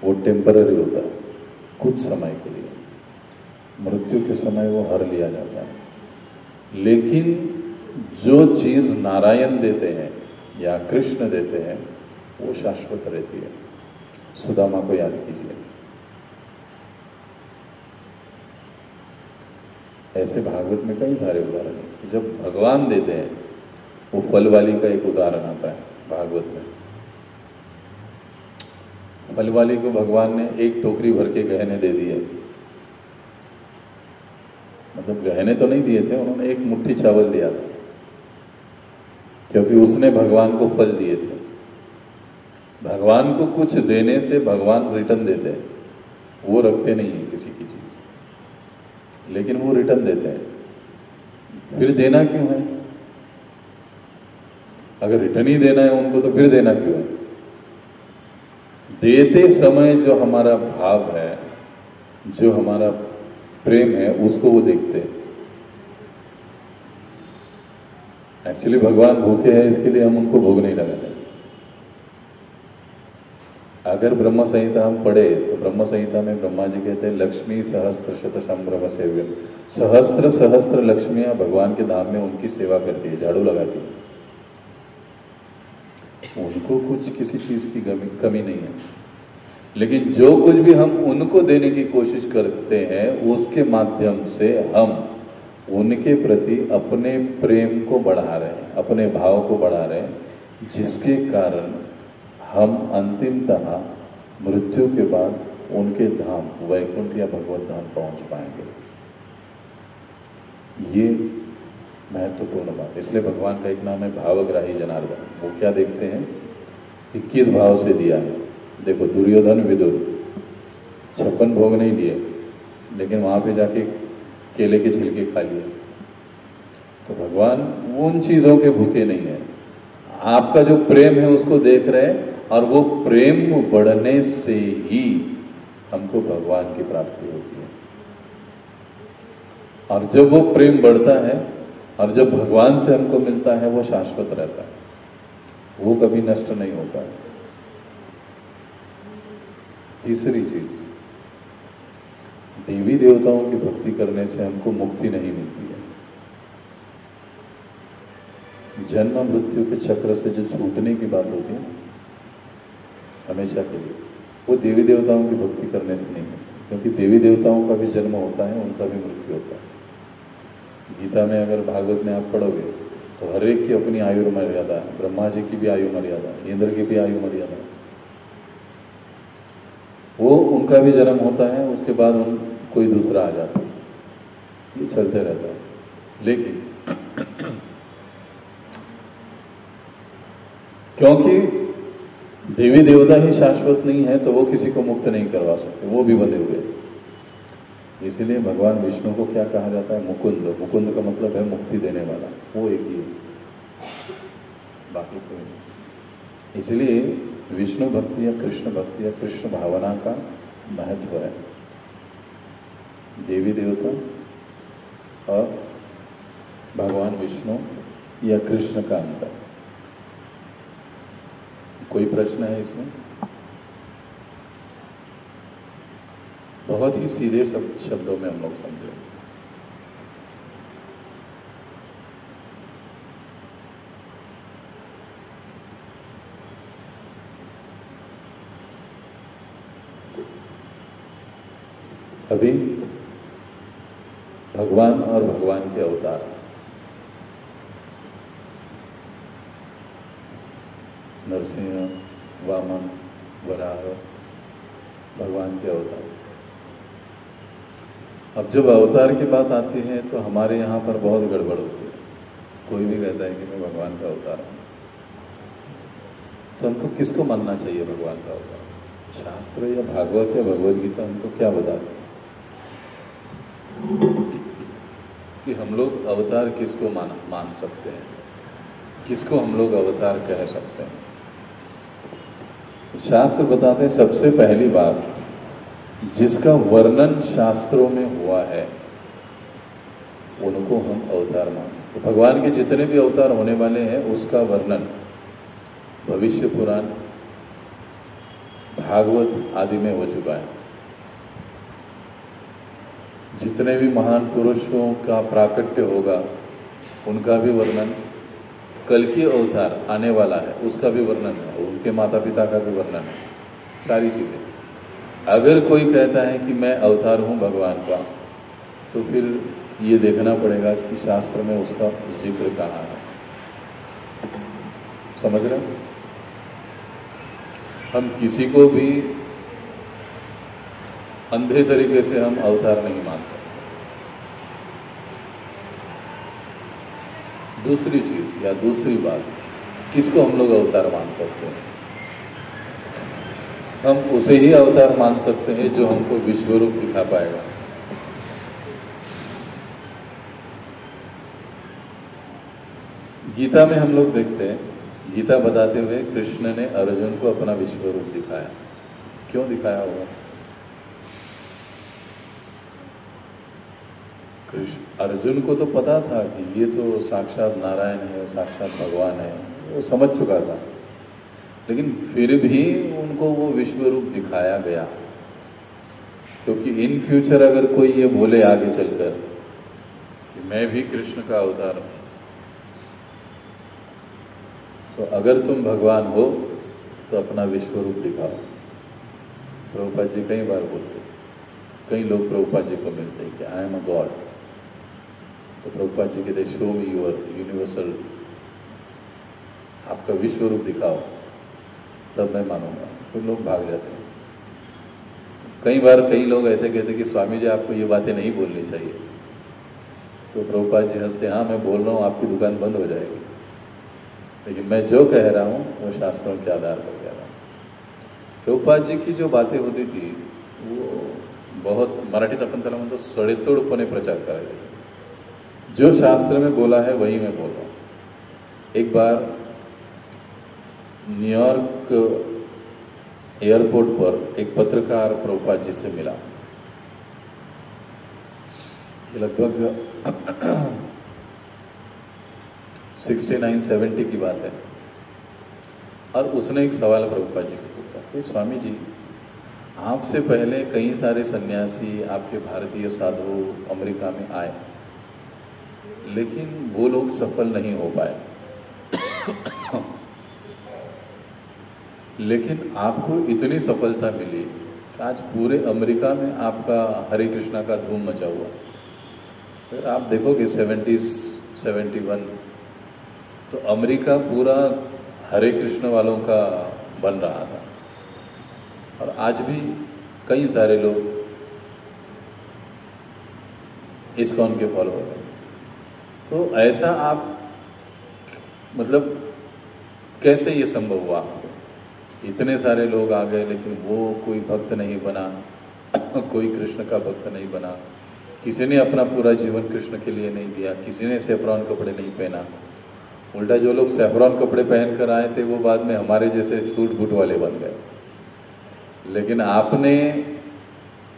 वो टेम्पररी होता है, कुछ समय के लिए। मृत्यु के समय वो हर लिया जाता है। लेकिन जो चीज नारायण देते हैं या कृष्ण देते हैं वो शाश्वत रहती है। सुदामा को याद कीजिए, ऐसे भागवत में कई सारे उदाहरण हैं। जब भगवान देते हैं, वो फल वाली का एक उदाहरण आता है भागवत में। फल वाली को भगवान ने एक टोकरी भर के गहने दे दिए, मतलब गहने तो नहीं दिए थे, उन्होंने एक मुट्ठी चावल दिया था, क्योंकि उसने भगवान को फल दिए थे। भगवान को कुछ देने से भगवान रिटर्न देते हैं, वो रखते नहीं है किसी की चीज, लेकिन वो रिटर्न देते हैं। फिर देना क्यों है? अगर रिटर्न ही देना है उनको तो फिर देना क्यों है? देते समय जो हमारा भाव है, जो हमारा प्रेम है, उसको वो देखते हैं। एक्चुअली भगवान भूखे हैं, इसके लिए हम उनको भोग नहीं लगाते। अगर ब्रह्म संहिता हम पढ़े तो ब्रह्म संहिता में ब्रह्मा जी कहते हैं लक्ष्मी सहस्त्र शत संभ्रम सेव्य, सहस्त्र सहस्त्र लक्ष्मियां भगवान के धाम में उनकी सेवा करती है, झाड़ू लगाती है। उनको कुछ किसी चीज की कमी नहीं है, लेकिन जो कुछ भी हम उनको देने की कोशिश करते हैं, उसके माध्यम से हम उनके प्रति अपने प्रेम को बढ़ा रहे हैं, अपने भाव को बढ़ा रहे हैं, जिसके कारण हम अंतिमतः मृत्यु के बाद उनके धाम वैकुंठ या भगवत धाम पहुंच पाएंगे। ये महत्वपूर्ण बात। इसलिए भगवान का एक नाम है भावग्राही जनार्दन। वो क्या देखते हैं कि किस भाव से दिया है। देखो दुर्योधन विदुर 56 भोग नहीं दिए, लेकिन वहां पे जाके केले के छिलके खा लिए। तो भगवान उन चीजों के भूखे नहीं है, आपका जो प्रेम है उसको देख रहे हैं, और वो प्रेम बढ़ने से ही हमको भगवान की प्राप्ति होती है। और जब वो प्रेम बढ़ता है और जब भगवान से हमको मिलता है, वो शाश्वत रहता है, वो कभी नष्ट नहीं होता है। तीसरी चीज, देवी देवताओं की भक्ति करने से हमको मुक्ति नहीं मिलती है। जन्म मृत्यु के चक्र से जो छूटने की बात होती है हमेशा के लिए, वो देवी देवताओं की भक्ति करने से नहीं है। क्योंकि देवी देवताओं का भी जन्म होता है, उनका भी मृत्यु होता है। गीता में अगर भागवत में आप पढ़ोगे तो हर एक की अपनी आयु मर्यादा है। ब्रह्मा जी की भी आयु मर्यादा है, इंद्र की भी आयु मर्यादा है। वो उनका भी जन्म होता है, उसके बाद उन कोई दूसरा आ जाता है, ये चलते रहता है। लेकिन क्योंकि देवी देवता ही शाश्वत नहीं है, तो वो किसी को मुक्त नहीं करवा सकते, वो भी बंधे हुए। इसलिए भगवान विष्णु को क्या कहा जाता है? मुकुंद। मुकुंद का मतलब है मुक्ति देने वाला, वो एक ही है, बाकी कोई नहीं। इसलिए विष्णु भक्ति या कृष्ण भावना का महत्व है। देवी देवता और भगवान विष्णु या कृष्ण का अंतर। कोई प्रश्न है इसमें? बहुत ही सीधे शब्दों में हम लोग समझे। अभी भगवान और भगवान के अवतार, नरसिंह, वामन, वराह, भगवान के अवतार। अब जब अवतार की बात आती है तो हमारे यहाँ पर बहुत गड़बड़ होती है। कोई भी कहता है कि मैं भगवान का अवतार हूँ, तो हमको किसको मानना चाहिए भगवान का अवतार? शास्त्र या भागवत या भगवद गीता हमको क्या बताते हैं कि हम लोग अवतार किसको मान सकते हैं, किसको हम लोग अवतार कह सकते हैं? तो शास्त्र बताते हैं सबसे पहली बात, जिसका वर्णन शास्त्रों में हुआ है उनको हम अवतार मान सकते हैं। भगवान के जितने भी अवतार होने वाले हैं उसका वर्णन भविष्य पुराण, भागवत आदि में हो चुका है। जितने भी महान पुरुषों का प्राकट्य होगा उनका भी वर्णन, कल की अवतार आने वाला है उसका भी वर्णन है, उनके माता पिता का भी वर्णन है, सारी चीज़ें। अगर कोई कहता है कि मैं अवतार हूँ भगवान का, तो फिर ये देखना पड़ेगा कि शास्त्र में उसका जिक्र कहाँ है। समझ रहे हैं? हम किसी को भी अंधे तरीके से हम अवतार नहीं मान सकते। दूसरी चीज या दूसरी बात, किसको हम लोग अवतार मान सकते हैं? हम उसे ही अवतार मान सकते हैं जो हमको विश्वरूप दिखा पाएगा। गीता में हम लोग देखते हैं, गीता बताते हुए कृष्ण ने अर्जुन को अपना विश्वरूप दिखाया। क्यों दिखाया होगा? कृष्ण अर्जुन को तो पता था कि ये तो साक्षात नारायण है, साक्षात भगवान है, वो समझ चुका था, लेकिन फिर भी उनको वो विश्वरूप दिखाया गया, क्योंकि इन फ्यूचर अगर कोई ये बोले आगे चलकर कि मैं भी कृष्ण का अवतार हूं, तो अगर तुम भगवान हो तो अपना विश्वरूप दिखाओ। प्रभुपाद जी कई बार बोलते, कई लोग प्रभुपाद जी को मिलते हैं कि आई एम अ गॉड, तो प्रभुपाद जी कहते शो मी योर यूनिवर्सल, आपका विश्वरूप दिखाओ तब मैं मानूंगा। तो लोग भाग जाते हैं। कई बार कई लोग ऐसे कहते कि स्वामी जी आपको ये बातें नहीं बोलनी चाहिए, तो प्रभुपाद जी हंसते, हाँ मैं बोल रहा हूँ, आपकी दुकान बंद हो जाएगी, लेकिन मैं जो कह रहा हूँ वो शास्त्रों के आधार पर कह रहा हूँ। प्रभुपाद जी की जो बातें होती थी वो बहुत, मराठीत आपण त्याला म्हणतो सडेतोडपणे प्रचार करायचे। जो शास्त्र में बोला है वही मैं बोल रहा हूँ। एक बार न्यूयॉर्क एयरपोर्ट पर एक पत्रकार प्रभुपाद जी से मिला। ये लगभग 69-70 की बात है, और उसने एक सवाल प्रभुपाद जी को पूछा कि स्वामी जी, आपसे पहले कई सारे सन्यासी, आपके भारतीय साधु अमेरिका में आए, लेकिन वो लोग सफल नहीं हो पाए, लेकिन आपको इतनी सफलता मिली, आज पूरे अमेरिका में आपका हरे कृष्णा का धूम मचा हुआ। फिर आप देखोगे 70-71 तो अमेरिका पूरा हरे कृष्ण वालों का बन रहा था, और आज भी कई सारे लोग इस्कॉन के फॉलोअर हैं। तो ऐसा आप मतलब कैसे ये संभव हुआ? इतने सारे लोग आ गए लेकिन वो कोई भक्त नहीं बना, कोई कृष्ण का भक्त नहीं बना, किसी ने अपना पूरा जीवन कृष्ण के लिए नहीं दिया, किसी ने सेफ्रॉन कपड़े नहीं पहना। उल्टा जो लोग सेफ्रॉन कपड़े पहन कर आए थे वो बाद में हमारे जैसे सूट बूट वाले बन गए। लेकिन आपने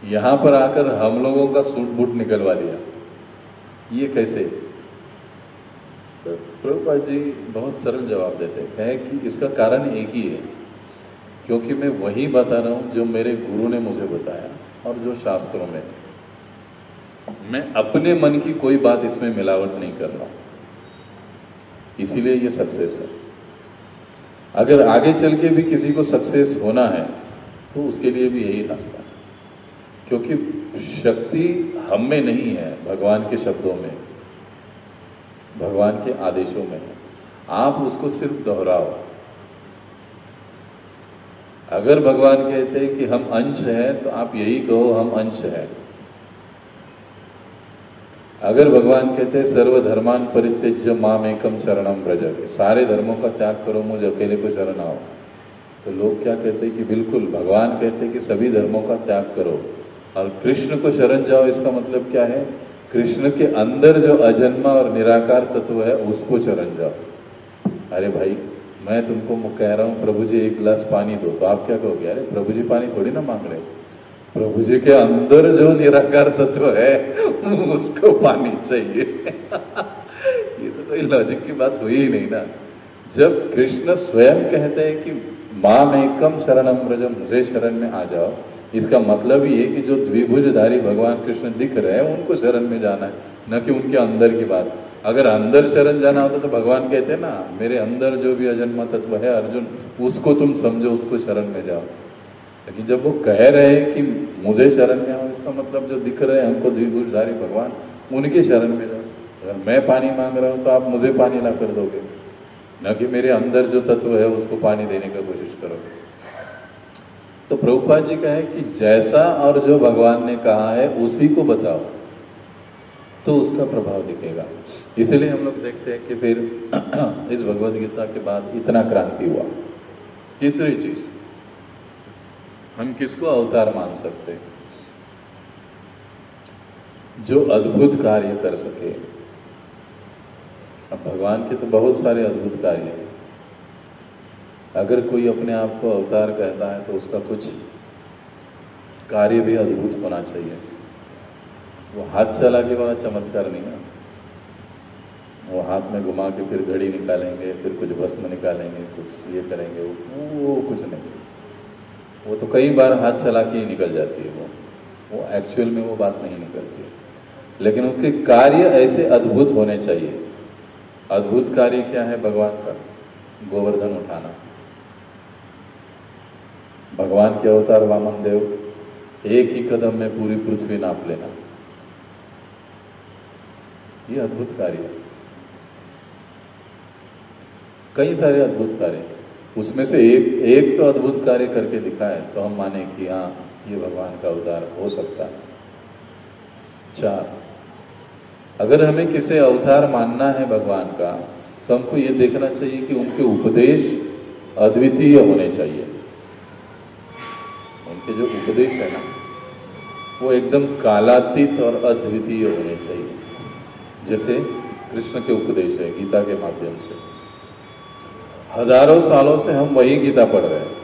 यहाँ पर आकर हम लोगों का सूट बूट निकलवा दिया, ये कैसे? तो प्रभुपाद जी बहुत सरल जवाब देते हैं, कहे कि इसका कारण एक ही है, क्योंकि मैं वही बता रहा हूँ जो मेरे गुरु ने मुझे बताया और जो शास्त्रों में, मैं अपने मन की कोई बात इसमें मिलावट नहीं कर रहा हूँ, इसीलिए ये सक्सेस है। अगर आगे चल के भी किसी को सक्सेस होना है तो उसके लिए भी यही रास्ता है, क्योंकि शक्ति हम में नहीं है, भगवान के शब्दों में, भगवान के आदेशों में है। आप उसको सिर्फ दोहराओ। अगर भगवान कहते हैं कि हम अंश हैं तो आप यही कहो हम अंश हैं। अगर भगवान कहते हैं सर्वधर्मान परित्यज्य माम एकम शरणम व्रज, सारे धर्मों का त्याग करो मुझे अकेले को शरण आओ, तो लोग क्या कहते हैं कि बिल्कुल भगवान कहते हैं कि सभी धर्मों का त्याग करो और कृष्ण को शरण जाओ। इसका मतलब क्या है? कृष्ण के अंदर जो अजन्मा और निराकार तत्व है उसको शरण जाओ। अरे भाई मैं तुमको कह रहा हूं प्रभु जी एक गिलास पानी दो, तो आप क्या कहोगे? अरे प्रभु जी पानी थोड़ी ना मांग रहे, प्रभु जी के अंदर जो निराकार तत्व है उसको पानी चाहिए। ये तो कोई लॉजिक की बात हुई ही नहीं ना। जब कृष्ण स्वयं कहते हैं कि माम एकम शरणम व्रजम, मुझे शरण में आ जाओ, इसका मतलब ये कि जो द्विभुजधारी भगवान कृष्ण दिख रहे हैं उनको शरण में जाना है, न कि उनके अंदर की बात। अगर अंदर शरण जाना होता तो भगवान कहते ना मेरे अंदर जो भी अजन्मा तत्व है अर्जुन उसको तुम समझो, उसको शरण में जाओ। लेकिन जब वो कह रहे हैं कि मुझे शरण में आओ, इसका मतलब जो दिख रहे हैं हमको द्विभुजधारी भगवान उनके शरण में जाओ। अगर मैं पानी मांग रहा हूं तो आप मुझे पानी ला कर दोगे, न कि मेरे अंदर जो तत्व है उसको पानी देने का कोशिश करोगे। तो प्रभुपाद जी कहे कि जैसा और जो भगवान ने कहा है उसी को बताओ तो उसका प्रभाव दिखेगा। इसलिए हम लोग देखते हैं कि फिर इस भगवद गीता के बाद इतना क्रांति हुआ। तीसरी चीज, हम किसको अवतार मान सकते हैं? जो अद्भुत कार्य कर सके। अब भगवान के तो बहुत सारे अद्भुत कार्य हैं। अगर कोई अपने आप को अवतार कहता है तो उसका कुछ कार्य भी अद्भुत होना चाहिए। वो हाथ चला के वाला चमत्कार नहीं ना, वो हाथ में घुमा के फिर घड़ी निकालेंगे, फिर कुछ भस्म निकालेंगे, कुछ ये करेंगे, वो कुछ नहीं। वो तो कई बार हाथ चला के ही निकल जाती है, वो एक्चुअल में वो बात नहीं निकलती है। लेकिन उसके कार्य ऐसे अद्भुत होने चाहिए। अद्भुत कार्य क्या है भगवान का? गोवर्धन उठाना। भगवान के अवतार वामन देव एक ही कदम में पूरी पृथ्वी नाप लेना, ये अद्भुत कार्य है। कई सारे अद्भुत कार्य, उसमें से एक तो अद्भुत कार्य करके दिखाए तो हम माने कि हाँ ये भगवान का अवतार हो सकता है। 4, अगर हमें किसी अवतार मानना है भगवान का तो हमको ये देखना चाहिए कि उनके उपदेश अद्वितीय होने चाहिए। उनके जो उपदेश है ना वो एकदम कालातीत और अद्वितीय होने चाहिए। जैसे कृष्ण के उपदेश है गीता के माध्यम से, हजारों सालों से हम वही गीता पढ़ रहे हैं,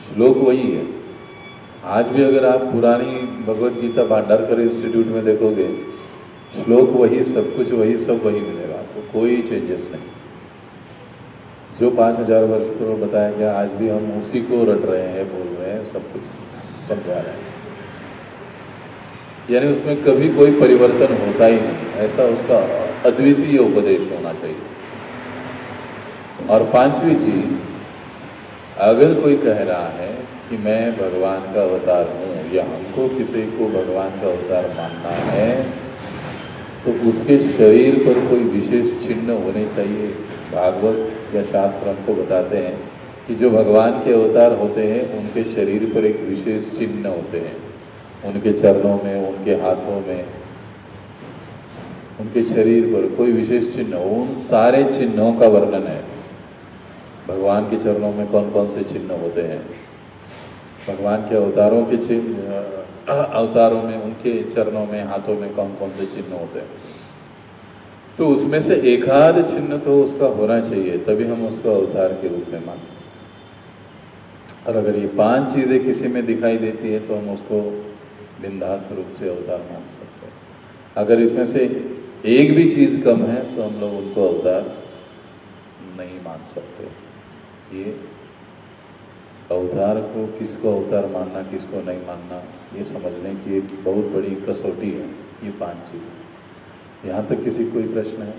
श्लोक वही है। आज भी अगर आप पुरानी भगवत गीता भांडारकर इंस्टीट्यूट में देखोगे, श्लोक वही, सब कुछ वही, सब वही मिलेगा आपको, कोई चेंजेस नहीं। जो 5000 वर्ष पूर्व बताया गया आज भी हम उसी को रट रहे हैं, बोल रहे हैं, सब कुछ समझा रहे हैं। यानी उसमें कभी कोई परिवर्तन होता ही नहीं, ऐसा उसका अद्वितीय उपदेश होना चाहिए। और 5वीं चीज, अगर कोई कह रहा है कि मैं भगवान का अवतार हूँ या हमको किसी को भगवान का अवतार मानना है तो उसके शरीर पर कोई विशेष चिन्ह होने चाहिए। भागवत या शास्त्र हमको बताते हैं कि जो भगवान के अवतार होते हैं उनके शरीर पर एक विशेष चिन्ह होते हैं, उनके चरणों में, उनके हाथों में, उनके शरीर पर कोई विशेष चिन्ह। उन सारे चिन्हों का वर्णन है। भगवान के चरणों में कौन कौन से चिन्ह होते हैं, भगवान के अवतारों के चिन्ह, अवतारों में, उनके चरणों में, हाथों में कौन कौन से चिन्ह होते हैं, तो उसमें से एक आध चिन्ह तो उसका होना चाहिए, तभी हम उसको अवतार के रूप में मान सकते। और अगर ये 5 चीजें किसी में दिखाई देती है तो हम उसको बिंदास्त रूप से अवतार मान सकते हैं। अगर इसमें से एक भी चीज कम है तो हम लोग उनको अवतार नहीं मान सकते। ये अवतार को, किसको अवतार मानना, किसको नहीं मानना, ये समझने की एक बहुत बड़ी कसौटी है ये 5 चीजें। यहाँ तक किसी कोई प्रश्न है?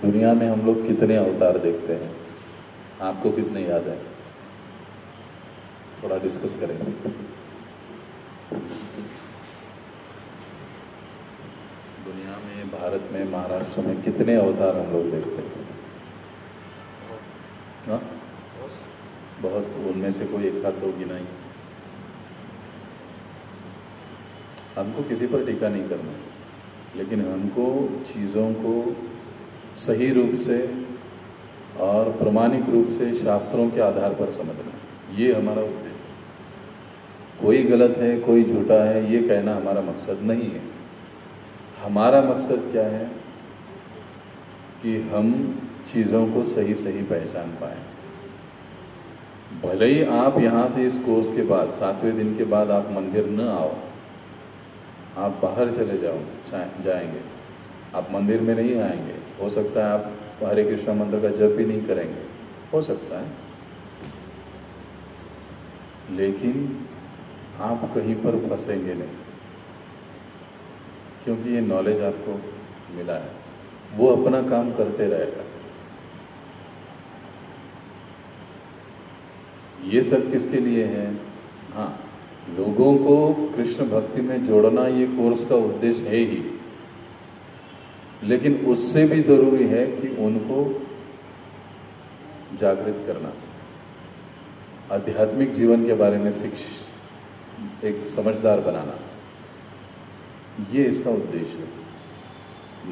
दुनिया में हम लोग कितने अवतार देखते हैं? आपको कितने याद है? थोड़ा डिस्कस करेंगे। दुनिया में, भारत में, महाराष्ट्र में कितने अवतार हम लोग देखते हैं? हाँ, बहुत। उनमें से कोई एक आध दो गिनाई। हमको किसी पर टीका नहीं करना, लेकिन हमको चीज़ों को सही रूप से और प्रामाणिक रूप से शास्त्रों के आधार पर समझना, ये हमारा उद्देश्य है। कोई गलत है, कोई झूठा है, ये कहना हमारा मकसद नहीं है। हमारा मकसद क्या है कि हम चीज़ों को सही सही पहचान पाएँ। भले ही आप यहाँ से इस कोर्स के बाद 7वें दिन के बाद आप मंदिर न आओ, आप बाहर चले जाएंगे, आप मंदिर में नहीं आएंगे, हो सकता है आप हरे कृष्णा मंत्र का जप भी नहीं करेंगे, हो सकता है, लेकिन आप कहीं पर फंसेंगे नहीं, क्योंकि ये नॉलेज आपको मिला है। वो अपना काम करते रहेगा। ये सब किसके लिए है? हाँ, लोगों को कृष्ण भक्ति में जोड़ना ये कोर्स का उद्देश्य है ही, लेकिन उससे भी जरूरी है कि उनको जागृत करना, आध्यात्मिक जीवन के बारे में एक समझदार बनाना, ये इसका उद्देश्य है।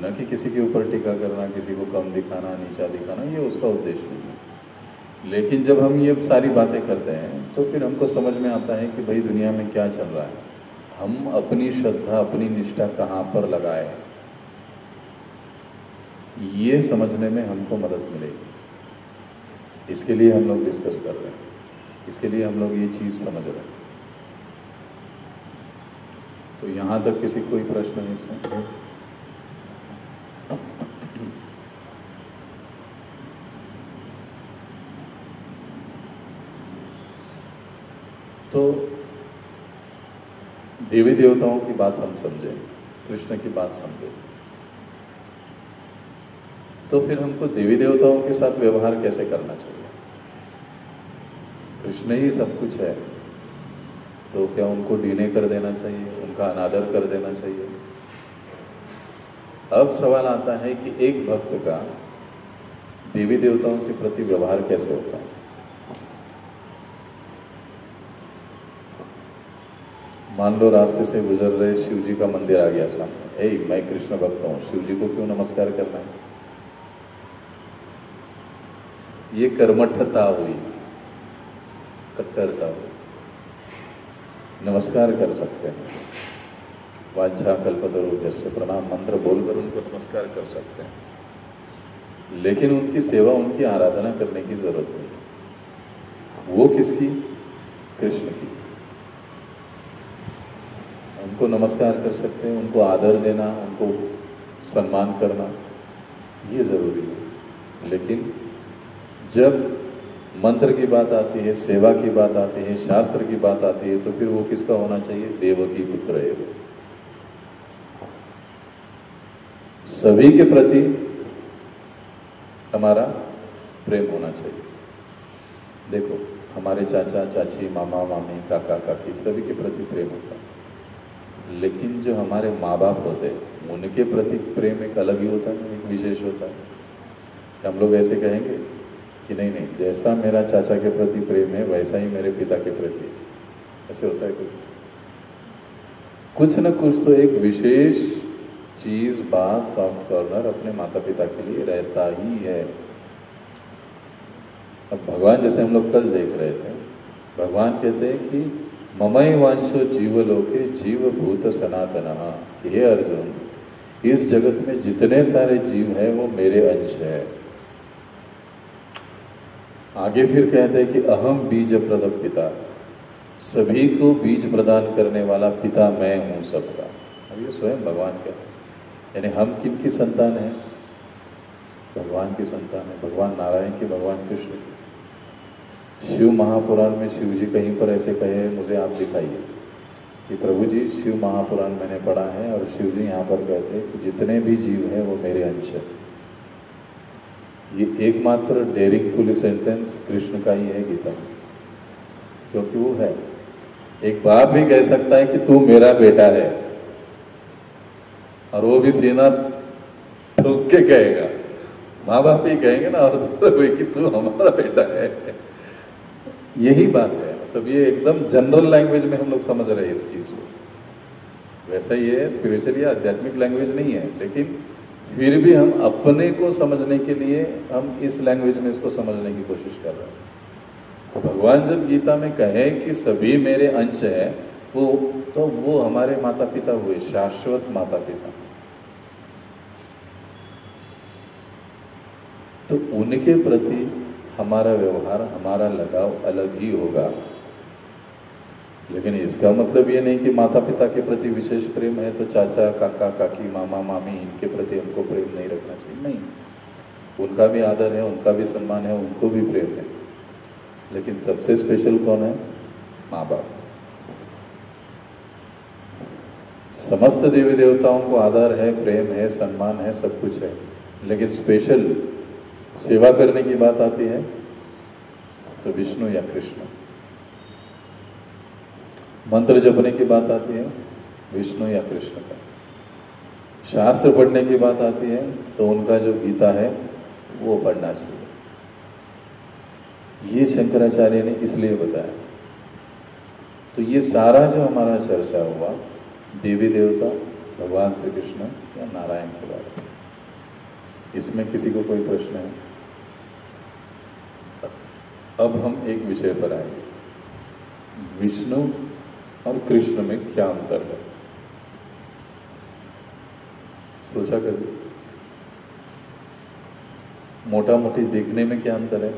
न कि किसी के ऊपर टीका करना, किसी को कम दिखाना, नीचा दिखाना, ये उसका उद्देश्य नहीं है। लेकिन जब हम ये सारी बातें करते हैं तो फिर हमको समझ में आता है कि भाई दुनिया में क्या चल रहा है, हम अपनी श्रद्धा, अपनी निष्ठा कहाँ पर लगाए, ये समझने में हमको मदद मिलेगी। इसके लिए हम लोग डिस्कस कर रहे हैं, इसके लिए हम लोग ये चीज़ समझ रहे हैं। तो यहाँ तक किसी कोई प्रश्न नहीं इसमें? तो देवी देवताओं की बात हम समझें, कृष्ण की बात समझें, तो फिर हमको देवी देवताओं के साथ व्यवहार कैसे करना चाहिए? कृष्ण ही सब कुछ है, तो क्या उनको डीने कर देना चाहिए, उनका अनादर कर देना चाहिए? अब सवाल आता है कि एक भक्त का देवी देवताओं के प्रति व्यवहार कैसे होता है? मान लो रास्ते से गुजर रहे शिव जी का मंदिर आ गया सामने, मैं कृष्ण भक्त हूं, शिव जी को क्यों नमस्कार करना है? ये कर्मठता हुई, कट्टरता हुई। नमस्कार कर सकते हैं, वांछा कल्पतरुभ्यश्च प्रणाम मंत्र बोलकर उनको नमस्कार कर सकते हैं, लेकिन उनकी सेवा, उनकी आराधना करने की जरूरत नहीं। वो किसकी? कृष्ण की। उनको नमस्कार कर सकते हैं, उनको आदर देना, उनको सम्मान करना, ये जरूरी है। लेकिन जब मंत्र की बात आती है, सेवा की बात आती है, शास्त्र की बात आती है, तो फिर वो किसका होना चाहिए? देवकी पुत्र एव। सभी के प्रति हमारा प्रेम होना चाहिए। देखो, हमारे चाचा चाची, मामा मामी, काका काकी, सभी के प्रति प्रेम होता है, लेकिन जो हमारे माँ बाप होते हैं उनके प्रति प्रेम एक अलग ही होता है, एक विशेष होता है। हम लोग ऐसे कहेंगे कि नहीं नहीं, जैसा मेरा चाचा के प्रति प्रेम है वैसा ही मेरे पिता के प्रति, ऐसे होता है? कुछ न कुछ तो एक विशेष चीज, बात, सॉफ्ट कॉर्नर अपने माता पिता के लिए रहता ही है। अब भगवान, जैसे हम लोग कल देख रहे थे, भगवान कहते हैं कि ममई वांशो जीवलोके जीव भूत सनातनः, हे अर्जुन, इस जगत में जितने सारे जीव हैं वो मेरे अंश है। आगे फिर कहते हैं कि अहम बीज प्रदक पिता, सभी को बीज प्रदान करने वाला पिता मैं हूं सबका। अब ये स्वयं भगवान क्या है, यानी हम किन की संतान है? भगवान की संतान है, भगवान नारायण की, भगवान कृष्ण की। शिव महापुराण में शिव जी कहीं पर ऐसे कहे, मुझे आप दिखाइए कि प्रभु जी, शिव महापुराण मैंने पढ़ा है और शिव जी यहाँ पर कहते हैं कि जितने भी जीव हैं वो मेरे अंश है। ये एकमात्र डेयरिंग फुल सेंटेंस कृष्ण का ही है गीता में, क्योंकि वो है। एक बाप भी कह सकता है कि तू मेरा बेटा है, और वो भी सीना ठोक के कहेगा। माँ बाप ही कहेंगे ना, और दूसरा कोई कि तू हमारा बेटा है। यही बात है, मतलब ये एकदम जनरल लैंग्वेज में हम लोग समझ रहे हैं इस चीज को। वैसा ये है, स्पिरिचुअली आध्यात्मिक लैंग्वेज नहीं है, लेकिन फिर भी हम अपने को समझने के लिए हम इस लैंग्वेज में इसको समझने की कोशिश कर रहे हैं। तो भगवान जब गीता में कहे कि सभी मेरे अंश हैं, वो हमारे माता पिता हुए, शाश्वत माता पिता। तो उनके प्रति हमारा व्यवहार, हमारा लगाव अलग ही होगा। लेकिन इसका मतलब ये नहीं कि माता पिता के प्रति विशेष प्रेम है तो चाचा काका काकी मामा मामी इनके प्रति हमको प्रेम नहीं रखना चाहिए। नहीं, उनका भी आदर है, उनका भी सम्मान है, उनको भी प्रेम है। लेकिन सबसे स्पेशल कौन है? माँ बाप। समस्त देवी देवताओं को आदर है, प्रेम है, सम्मान है, सब कुछ है, लेकिन स्पेशल सेवा करने की बात आती है तो विष्णु या कृष्ण। मंत्र जपने की बात आती है विष्णु या कृष्ण का। शास्त्र पढ़ने की बात आती है तो उनका जो गीता है वो पढ़ना चाहिए। ये शंकराचार्य ने इसलिए बताया। तो ये सारा जो हमारा चर्चा हुआ देवी देवता, भगवान श्री कृष्ण या नारायण के बारे में, इसमें किसी को कोई प्रश्न है? अब हम एक विषय पर आएंगे, विष्णु और कृष्ण में क्या अंतर है। सोचा कभी? मोटा मोटी देखने में क्या अंतर है?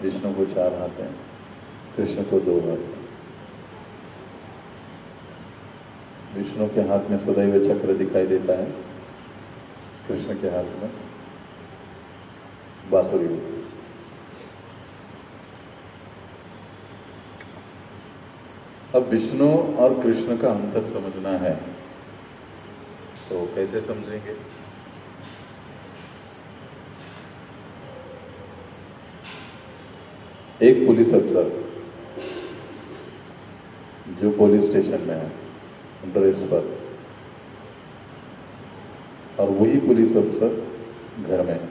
विष्णु को 4 हाथ हैं, कृष्ण को 2 हाथ हैं। विष्णु के हाथ में सदैव चक्र दिखाई देता है, कृष्ण के हाथ में बांसुरी होती है। अब विष्णु और कृष्ण का अंतर समझना है तो कैसे समझेंगे? एक पुलिस अफसर जो पुलिस स्टेशन में है ड्रेस पर, और वही पुलिस अफसर घर में है।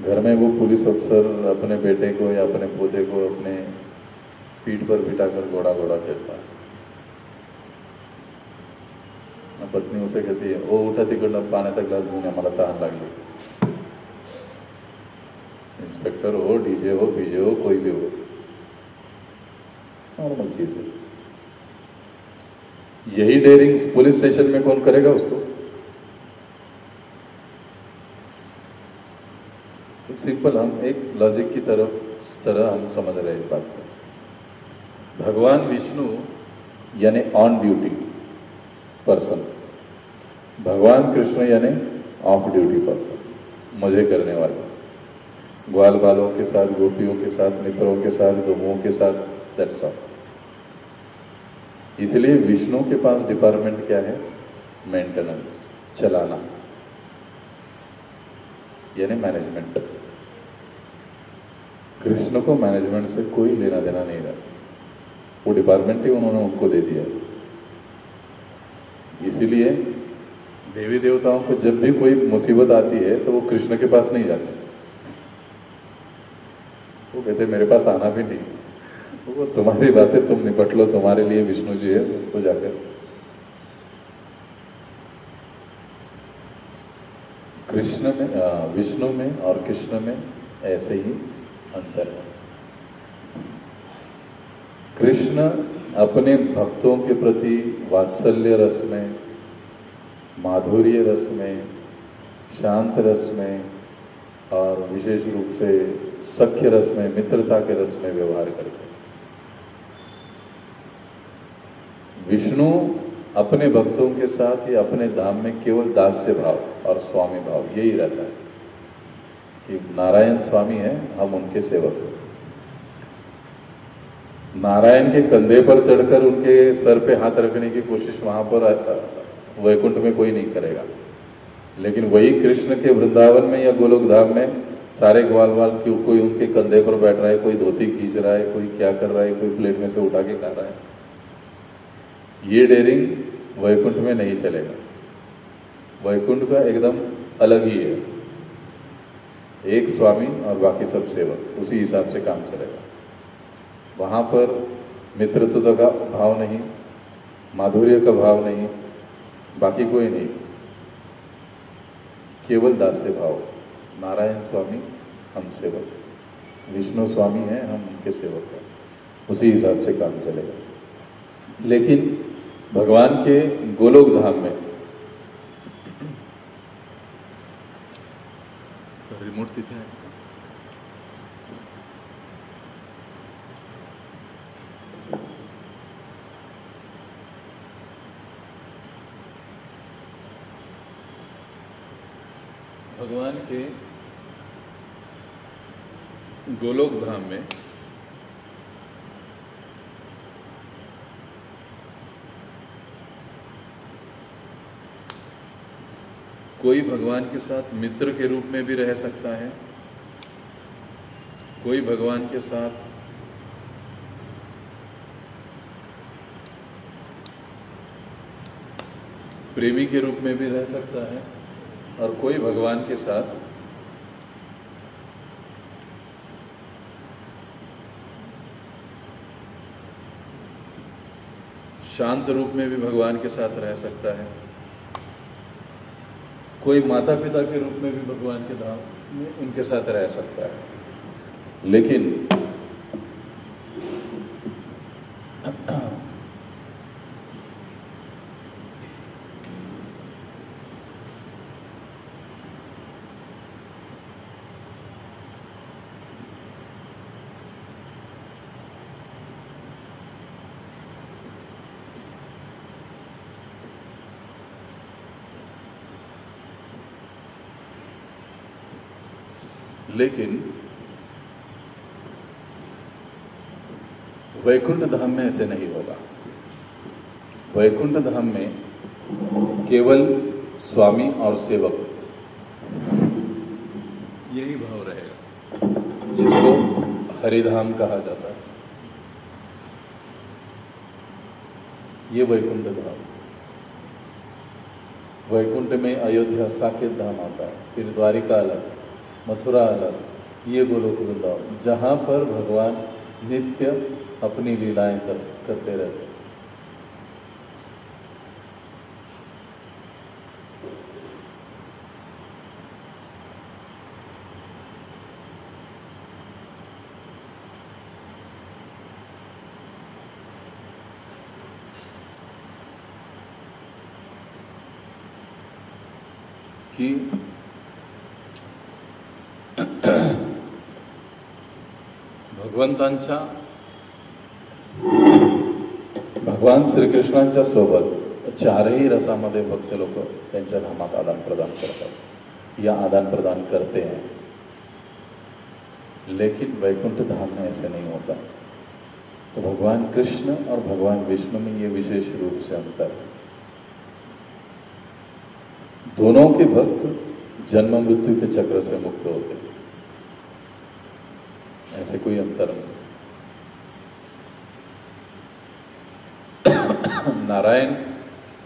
घर में वो पुलिस अफसर अपने बेटे को या अपने पोते को अपने पीठ पर बिठाकर घोड़ा घोड़ा खेलता है। पत्नी उसे कहती है, ओ उठा तिकडनं पाण्याचा ग्लास घेऊन या, मला तहान लागली। इंस्पेक्टर हो, डीजे हो, पीजे हो, कोई भी हो, नॉर्मल चीज है। यही डेयरिंग पुलिस स्टेशन में कौन करेगा उसको? तो सिंपल, हम एक लॉजिक की तरह हम समझ रहे हैं इस बात को। भगवान विष्णु यानी ऑन ड्यूटी पर्सन, भगवान कृष्ण यानी ऑफ ड्यूटी पर्सन, मजे करने वाले, ग्वाल बालों के साथ, गोपियों के साथ, मित्रों के साथ, गमुओं के साथ, दैट्स ऑल। इसलिए विष्णु के पास डिपार्टमेंट क्या है? मेंटेनेंस, चलाना, यानी मैनेजमेंट। कृष्ण को मैनेजमेंट से कोई लेना देना नहीं रहा, वो डिपार्टमेंट ही उन्होंने उनको दे दिया। इसीलिए देवी देवताओं को जब भी कोई मुसीबत आती है तो वो कृष्ण के पास नहीं जाते, वो कहते मेरे पास आना भी नहीं, वो तुम्हारी बातें तुम निपट लो, तुम्हारे लिए विष्णु जी है, उनको जाकर। कृष्ण में, विष्णु में और कृष्ण में ऐसे ही अंतर है। कृष्ण अपने भक्तों के प्रति वात्सल्य रस में, माधुर्य रस में, शांत रस में और विशेष रूप से सख्य रस में, मित्रता के रस में व्यवहार करते हैं। विष्णु अपने भक्तों के साथ ही अपने धाम में केवल दास्य भाव और स्वामी भाव यही रहता है कि नारायण स्वामी है, हम उनके सेवक हैं। नारायण के कंधे पर चढ़कर उनके सर पे हाथ रखने की कोशिश वहां पर वैकुंठ में कोई नहीं करेगा। लेकिन वही कृष्ण के वृंदावन में या गोलोक धाम में सारे ग्वाल वाल क्यों, कोई उनके कंधे पर बैठ रहा है, कोई धोती खींच रहा है, कोई क्या कर रहा है, कोई प्लेट में से उठा के खा रहा है। ये डेयरिंग वैकुंठ में नहीं चलेगा। वैकुंठ का एकदम अलग ही है, एक स्वामी और बाकी सब सेवक, उसी हिसाब से काम चलेगा। वहां पर मित्रत्व का भाव नहीं, माधुर्य का भाव नहीं, बाकी कोई नहीं, केवल दास्य भाव। नारायण स्वामी हम सेवक, विष्णु स्वामी हैं हम उनके सेवक हैं, उसी हिसाब से काम चलेगा। लेकिन भगवान के गोलोक धाम में रिमोट तिथे आहे, भगवान के गोलोक धाम में कोई भगवान के साथ मित्र के रूप में भी रह सकता है, कोई भगवान के साथ प्रेमी के रूप में भी रह सकता है, और कोई भगवान के साथ शांत रूप में भी भगवान के साथ रह सकता है, कोई माता पिता के रूप में भी भगवान के धाम में उनके साथ रह सकता है। लेकिन लेकिन वैकुंठ धाम में ऐसे नहीं होगा। वैकुंठ धाम में केवल स्वामी और सेवक, यही भाव रहेगा, जिसको हरिधाम कहा जाता है। ये वैकुंठ धाम। वैकुंठ में अयोध्या साकेत धाम आता है, फिर द्वारिका अलग, मथुरा अलग, ये गोलोक वृंदावन, जहां पर भगवान नित्य अपनी लीलाएं करते रहते हैं। कि भगवंतांच्या, भगवान श्रीकृष्णांच्या सोबत चारही रसामध्ये भक्त लोक त्यांच्या धामात आदान प्रदान करतात या आदान प्रदान करते हैं। लेकिन वैकुंठ धाम में ऐसे नहीं होता। तो भगवान कृष्ण और भगवान विष्णु में ये विशेष रूप से अंतर है। दोनों के भक्त जन्म मृत्यु के चक्र से मुक्त होते हैं, ऐसे कोई अंतर नहीं। नारायण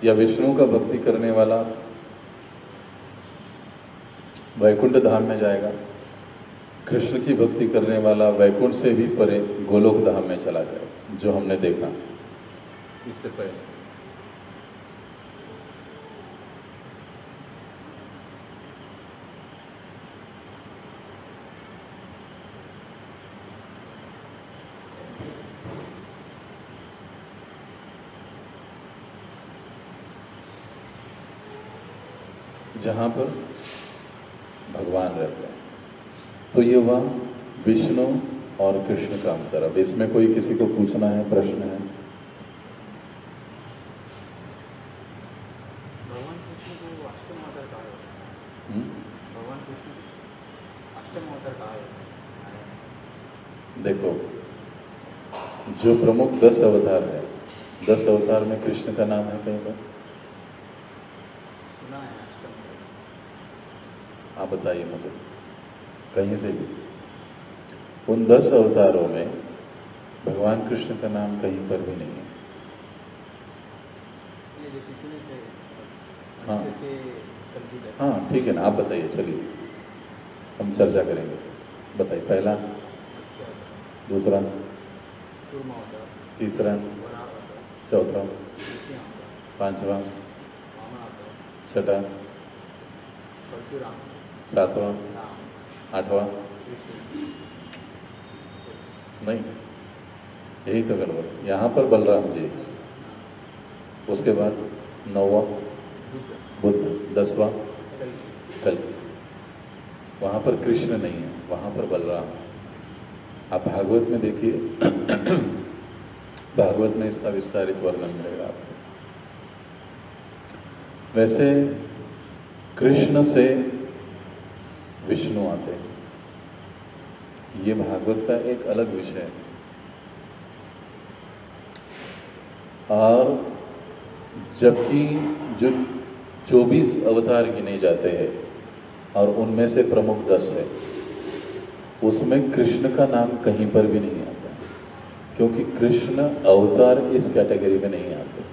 या विष्णु का भक्ति करने वाला वैकुंठ धाम में जाएगा, कृष्ण की भक्ति करने वाला वैकुंठ से भी परे गोलोक धाम में चला जाएगा, जो हमने देखा इससे पहले। जहाँ पर भगवान रहते हैं, तो ये वह विष्णु और कृष्ण का अंतर। अब इसमें कोई किसी को पूछना है, प्रश्न है? भगवान कृष्ण को अष्टम अवतार कहा है। भगवान कृष्ण अष्टम अवतार कहा है। देखो, जो प्रमुख 10 अवतार है, 10 अवतार में कृष्ण का नाम है कहीं पर? सुना है अष्टम में। आप बताइए मुझे कहीं से भी। उन 10 अवतारों में भगवान कृष्ण का नाम कहीं पर भी नहीं है। ये जो जितने से हाँ। मत्स्य से कल्कि तक। हाँ ठीक है ना, आप बताइए, चलिए हम चर्चा करेंगे। बताइए, पहला, मत्स्य अवतार, दूसरा, कूर्म अवतार, तीसरा, वराह अवतार, चौथा, नृसिंह अवतार, पांचवा, वामन अवतार, छठा, परशुराम, सातवां, राम, आठवां, कृष्ण, नहीं, यही तो गड़बड़। यहाँ पर बलराम जी, उसके बाद 9वां बुद्ध, बुद्ध, 10वां कल्कि। कल। वहाँ पर कृष्ण नहीं है, वहाँ पर बलराम। आप भागवत में देखिए, भागवत में इसका विस्तारित वर्णन मिलेगा आपको। वैसे कृष्ण से विष्णु आते हैं, ये भागवत का एक अलग विषय है। और जबकि जो 24 अवतार गिने जाते हैं और उनमें से प्रमुख 10 है, उसमें कृष्ण का नाम कहीं पर भी नहीं आता, क्योंकि कृष्ण अवतार इस कैटेगरी में नहीं आते।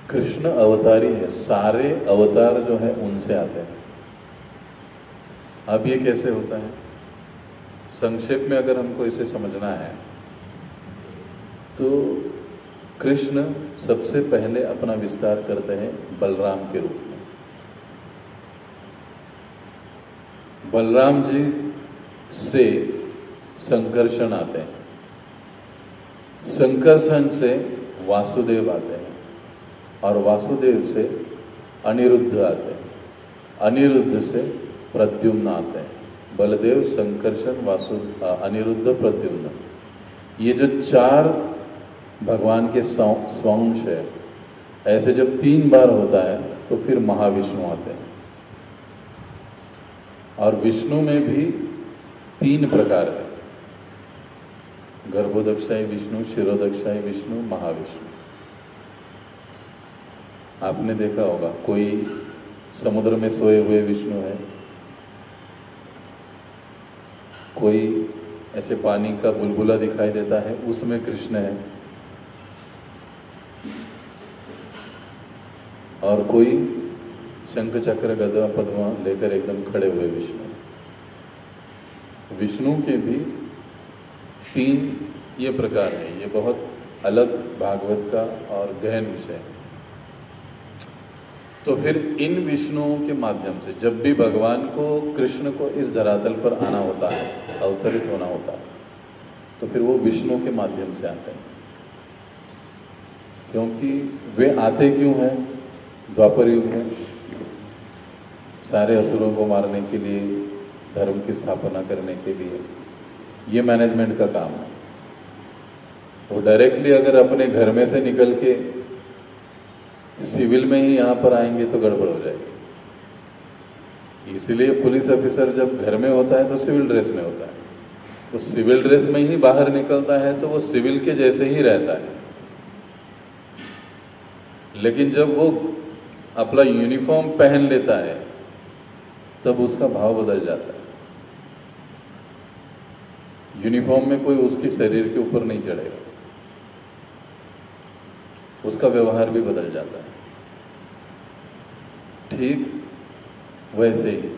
कृष्ण अवतारी है, सारे अवतार जो है उनसे आते हैं। अब ये कैसे होता है, संक्षेप में अगर हमको इसे समझना है तो कृष्ण सबसे पहले अपना विस्तार करते हैं बलराम के रूप में। बलराम जी से संकर्षण आते हैं, संकर्षण से वासुदेव आते हैं, और वासुदेव से अनिरुद्ध आते हैं, अनिरुद्ध से प्रद्युम्न आते हैं। बलदेव, संकर्षण, अनिरुद्ध, प्रद्युम्न, ये जो 4 भगवान के स्वांश है, ऐसे जब 3 बार होता है तो फिर महाविष्णु आते हैं। और विष्णु में भी 3 प्रकार है, गर्भोदक्षाई विष्णु, शिरोदक्षाई विष्णु, महाविष्णु। आपने देखा होगा, कोई समुद्र में सोए हुए विष्णु है, कोई ऐसे पानी का बुलबुला दिखाई देता है, उसमें कृष्ण है, और कोई शंख चक्र गदा पद्मा लेकर एकदम खड़े हुए विष्णु। विष्णु के भी 3 ये प्रकार है। ये बहुत अलग भागवत का और गहन विषय है। तो फिर इन विष्णुओं के माध्यम से जब भी भगवान को, कृष्ण को इस धरातल पर आना होता है, अवतरित होना होता है, तो फिर वो विष्णु के माध्यम से आते हैं। क्योंकि वे आते क्यों हैं? द्वापर युग में सारे असुरों को मारने के लिए, धर्म की स्थापना करने के लिए, ये मैनेजमेंट का काम है। वो डायरेक्टली अगर अपने घर में से निकल के सिविल में ही यहाँ पर आएंगे तो गड़बड़ हो जाएगी। इसलिए पुलिस ऑफिसर जब घर में होता है तो सिविल ड्रेस में होता है, वो सिविल ड्रेस में ही बाहर निकलता है तो वो सिविल के जैसे ही रहता है। लेकिन जब वो अपना यूनिफॉर्म पहन लेता है तब उसका भाव बदल जाता है। यूनिफॉर्म में कोई उसके शरीर के ऊपर नहीं चढ़ेगा, उसका व्यवहार भी बदल जाता है। ठीक वैसे ही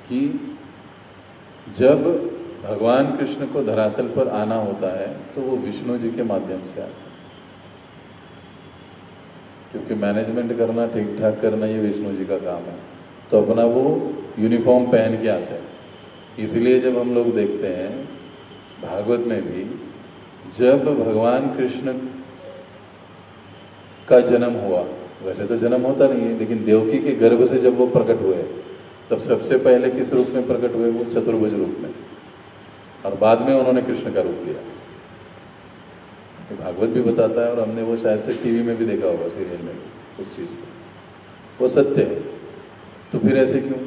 कि जब भगवान कृष्ण को धरातल पर आना होता है तो वो विष्णु जी के माध्यम से आता है, क्योंकि मैनेजमेंट करना, ठीक ठाक करना, ये विष्णु जी का काम है। तो अपना वो यूनिफॉर्म पहन के आते हैं। इसलिए जब हम लोग देखते हैं भागवत में भी, जब भगवान कृष्ण का जन्म हुआ, वैसे तो जन्म होता नहीं है, लेकिन देवकी के गर्भ से जब वो प्रकट हुए तब सबसे पहले किस रूप में प्रकट हुए? वो चतुर्भुज रूप में, और बाद में उन्होंने कृष्ण का रूप लिया। ये भागवत भी बताता है, और हमने वो शायद से टीवी में भी देखा होगा, सीरियल में उस चीज़ को। वो सत्य है। तो फिर ऐसे क्यों?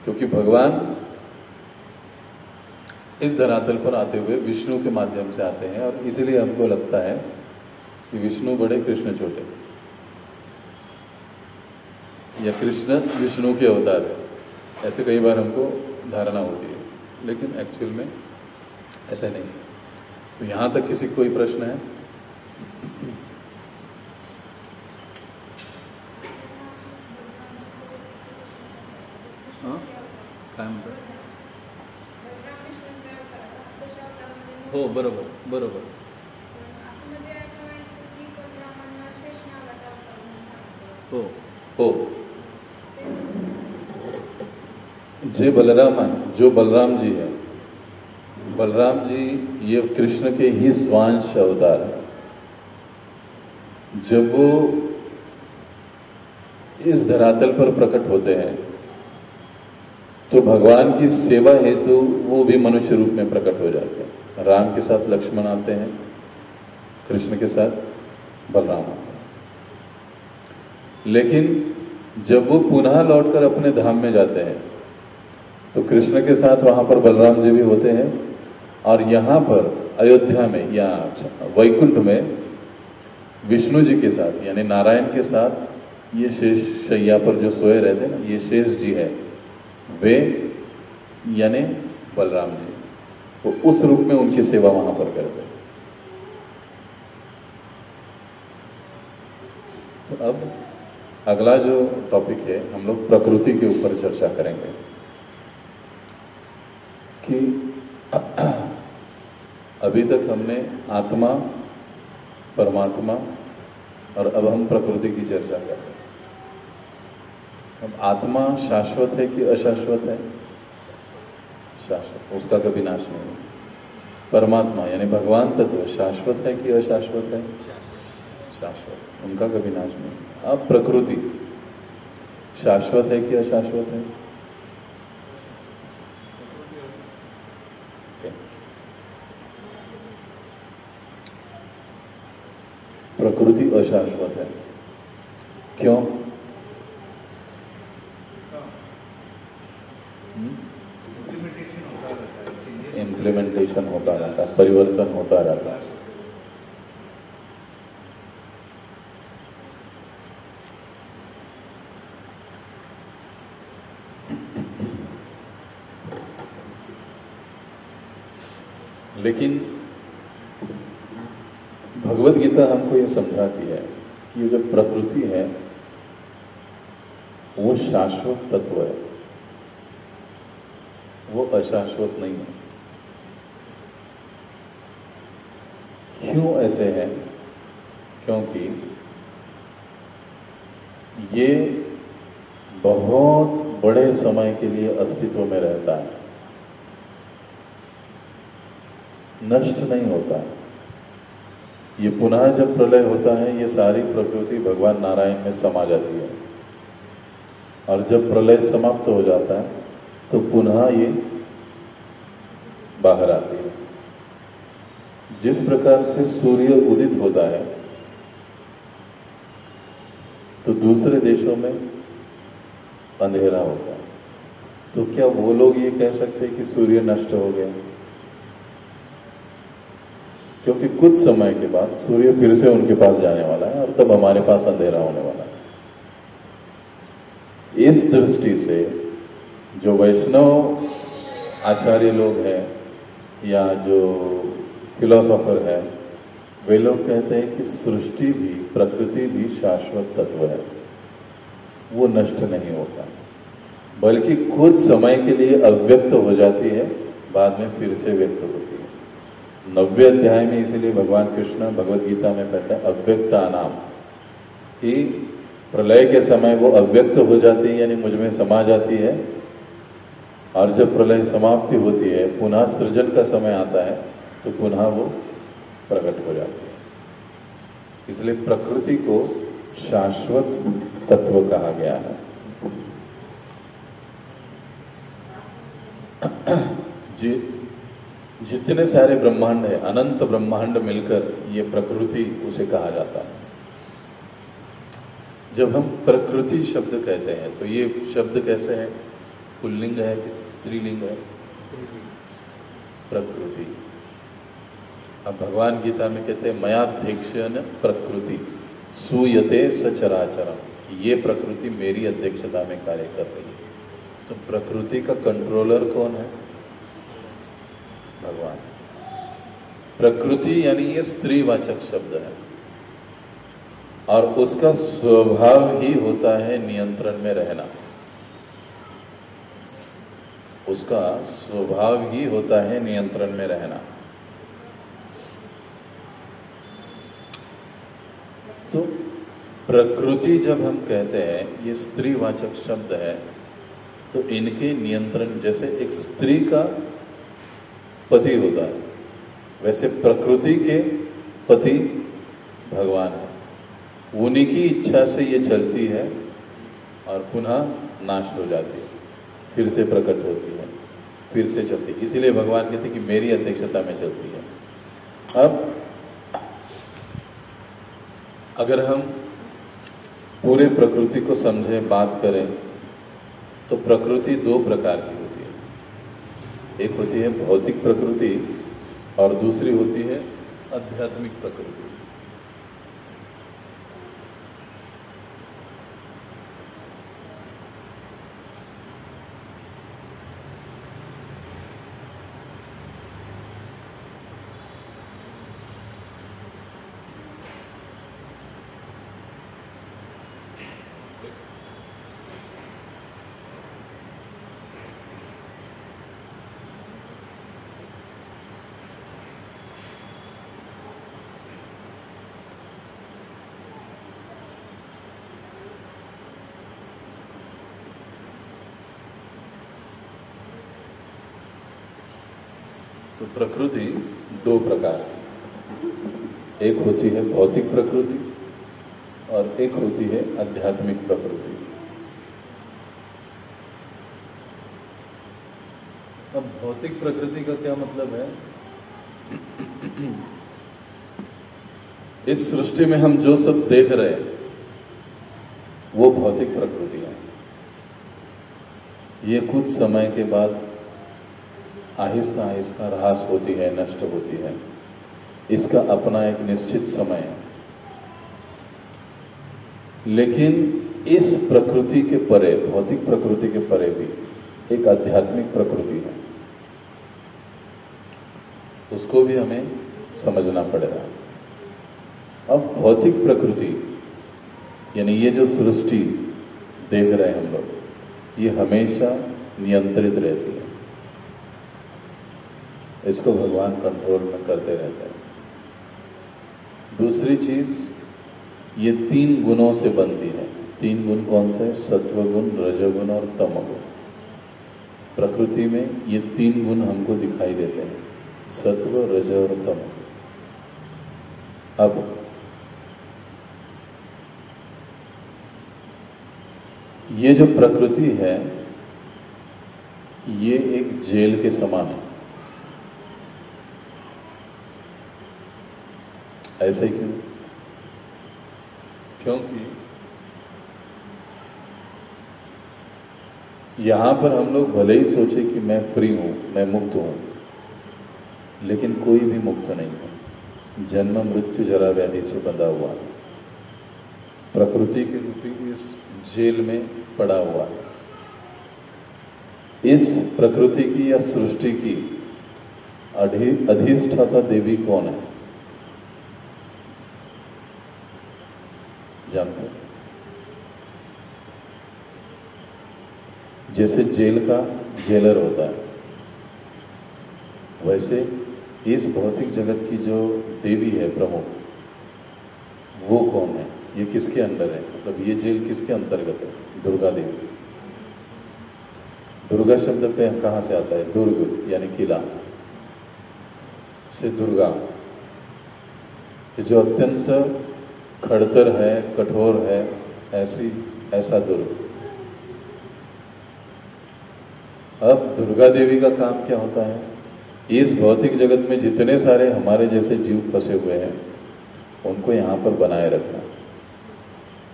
क्योंकि भगवान इस धरातल पर आते हुए विष्णु के माध्यम से आते हैं, और इसीलिए हमको लगता है कि विष्णु बड़े कृष्ण छोटे, या कृष्ण विष्णु के अवतार है, ऐसे कई बार हमको धारणा होती है, लेकिन एक्चुअल में ऐसा नहीं है। तो यहाँ तक किसी को कोई प्रश्न है? हाँ, काय म्हणतात? हो, बरोबर बरोबर. हो हो, जे जो बलराम जी है, बलराम जी ये कृष्ण के ही स्वांश अवतार है। जब वो इस धरातल पर प्रकट होते हैं तो भगवान की सेवा हेतु वो भी मनुष्य रूप में प्रकट हो जाते हैं। राम के साथ लक्ष्मण आते हैं, कृष्ण के साथ बलराम आते हैं। लेकिन जब वो पुनः लौटकर अपने धाम में जाते हैं तो कृष्ण के साथ वहाँ पर बलराम जी भी होते हैं, और यहाँ पर अयोध्या में या वैकुंठ में विष्णु जी के साथ यानी नारायण के साथ ये शेष शैया पर जो सोए रहते हैं ना, ये शेष जी है, वे यानी बलराम जी, वो उस रूप में उनकी सेवा वहाँ पर करते हैं। तो अब अगला जो टॉपिक है, हम लोग प्रकृति के ऊपर चर्चा करेंगे कि अभी तक हमने आत्मा, परमात्मा और अब हम प्रकृति की चर्चा कर रहे हैं। अब आत्मा शाश्वत है कि अशाश्वत है? शाश्वत, उसका कभी नाश नहीं है। परमात्मा यानी भगवान तत्व शाश्वत है कि अशाश्वत है? शाश्वत, उनका कभी नाश नहीं। अब प्रकृति शाश्वत है कि अशाश्वत है? प्रकृति अशाश्वत है। क्यों? इम्प्लीमेंटेशन होता रहता है, परिवर्तन होता रहता है। लेकिन भगवत गीता हमको ये समझाती है कि ये जो प्रकृति है वो शाश्वत तत्व है, वो अशाश्वत नहीं है। क्यों ऐसे है? क्योंकि ये बहुत बड़े समय के लिए अस्तित्व में रहता है, नष्ट नहीं होता है। ये पुनः जब प्रलय होता है, ये सारी प्रकृति भगवान नारायण में समा जाती है, और जब प्रलय समाप्त हो जाता है तो पुनः ये बाहर आती है। जिस प्रकार से सूर्य उदित होता है तो दूसरे देशों में अंधेरा होता है, तो क्या वो लोग ये कह सकते हैं कि सूर्य नष्ट हो गया? क्योंकि कुछ समय के बाद सूर्य फिर से उनके पास जाने वाला है और तब हमारे पास अंधेरा होने वाला है। इस दृष्टि से जो वैष्णव आचार्य लोग हैं या जो फिलोसोफर है, वे लोग कहते हैं कि सृष्टि भी, प्रकृति भी शाश्वत तत्व है, वो नष्ट नहीं होता, बल्कि कुछ समय के लिए अव्यक्त हो जाती है, बाद में फिर से व्यक्त होती है। 90वें अध्याय में इसीलिए भगवान कृष्ण भगवत गीता में कहते हैं अव्यक्ता नाम, कि प्रलय के समय वो अव्यक्त हो जाती है यानी मुझ में समा जाती है, और जब प्रलय समाप्ति होती है, पुनः सृजन का समय आता है, तो पुनः वो प्रकट हो जाती है। इसलिए प्रकृति को शाश्वत तत्व कहा गया है। जितने सारे ब्रह्मांड है, अनंत ब्रह्मांड मिलकर ये प्रकृति उसे कहा जाता है। जब हम प्रकृति शब्द कहते हैं तो ये शब्द कैसे है? पुल्लिंग है कि स्त्रीलिंग है? प्रकृति। अब भगवान गीता में कहते हैं मयाध्यक्षेण प्रकृति सूयते सचराचरम, ये प्रकृति मेरी अध्यक्षता में कार्य कर रही है। तो प्रकृति का कंट्रोलर कौन है? भगवान। प्रकृति यानी ये स्त्रीवाचक शब्द है और उसका स्वभाव ही होता है नियंत्रण में रहना। उसका स्वभाव ही होता है नियंत्रण में रहना। तो प्रकृति जब हम कहते हैं ये स्त्रीवाचक शब्द है, तो इनके नियंत्रण, जैसे एक स्त्री का पति होता है वैसे प्रकृति के पति भगवान है। उन्हीं की इच्छा से ये चलती है और पुनः नाश हो जाती है, फिर से प्रकट होती है, फिर से चलती है। इसीलिए भगवान कहते हैं कि मेरी अध्यक्षता में चलती है। अब अगर हम पूरे प्रकृति को समझें, बात करें, तो प्रकृति दो प्रकार की होती है। एक होती है भौतिक प्रकृति और दूसरी होती है आध्यात्मिक प्रकृति। तो प्रकृति दो प्रकार की, एक होती है भौतिक प्रकृति और एक होती है आध्यात्मिक प्रकृति। अब भौतिक प्रकृति का क्या मतलब है? इस सृष्टि में हम जो सब देख रहे हैं वो भौतिक प्रकृति है। ये कुछ समय के बाद आहिस्ता आहिस्ता ह्रास होती है, नष्ट होती है। इसका अपना एक निश्चित समय है। लेकिन इस प्रकृति के परे, भौतिक प्रकृति के परे भी एक आध्यात्मिक प्रकृति है, उसको भी हमें समझना पड़ेगा। अब भौतिक प्रकृति यानी ये जो सृष्टि देख रहे हैं हम लोग, ये हमेशा नियंत्रित रहती है। इसको भगवान कंट्रोल में करते रहते हैं। दूसरी चीज, ये तीन गुणों से बनती है। तीन गुण कौन से? सत्वगुण, रजोगुण और तमोगुण। प्रकृति में ये तीन गुण हमको दिखाई देते हैं, सत्व, रज और तम। अब ये जो प्रकृति है ये एक जेल के समान है। ऐसे क्यों? क्योंकि यहां पर हम लोग भले ही सोचे कि मैं फ्री हूं, मैं मुक्त हूं, लेकिन कोई भी मुक्त नहीं है। जन्म, मृत्यु, जरा, व्याधि से बंधा हुआ है। प्रकृति के रूपी इस जेल में पड़ा हुआ है। इस प्रकृति की या सृष्टि की अधिष्ठाता देवी कौन है? जानते हैं? जैसे जेल का जेलर होता है, वैसे इस भौतिक जगत की जो देवी है प्रमुख, वो कौन है? ये किसके अंदर है? मतलब ये जेल किसके अंतर्गत है? दुर्गा देवी। दुर्गा शब्द पे कहाँ से आता है? दुर्ग यानी किला से दुर्गा, जो अत्यंत खड़तर है, कठोर है, ऐसा दुर्ग। अब दुर्गा देवी का काम क्या होता है? इस भौतिक जगत में जितने सारे हमारे जैसे जीव फंसे हुए हैं उनको यहाँ पर बनाए रखना,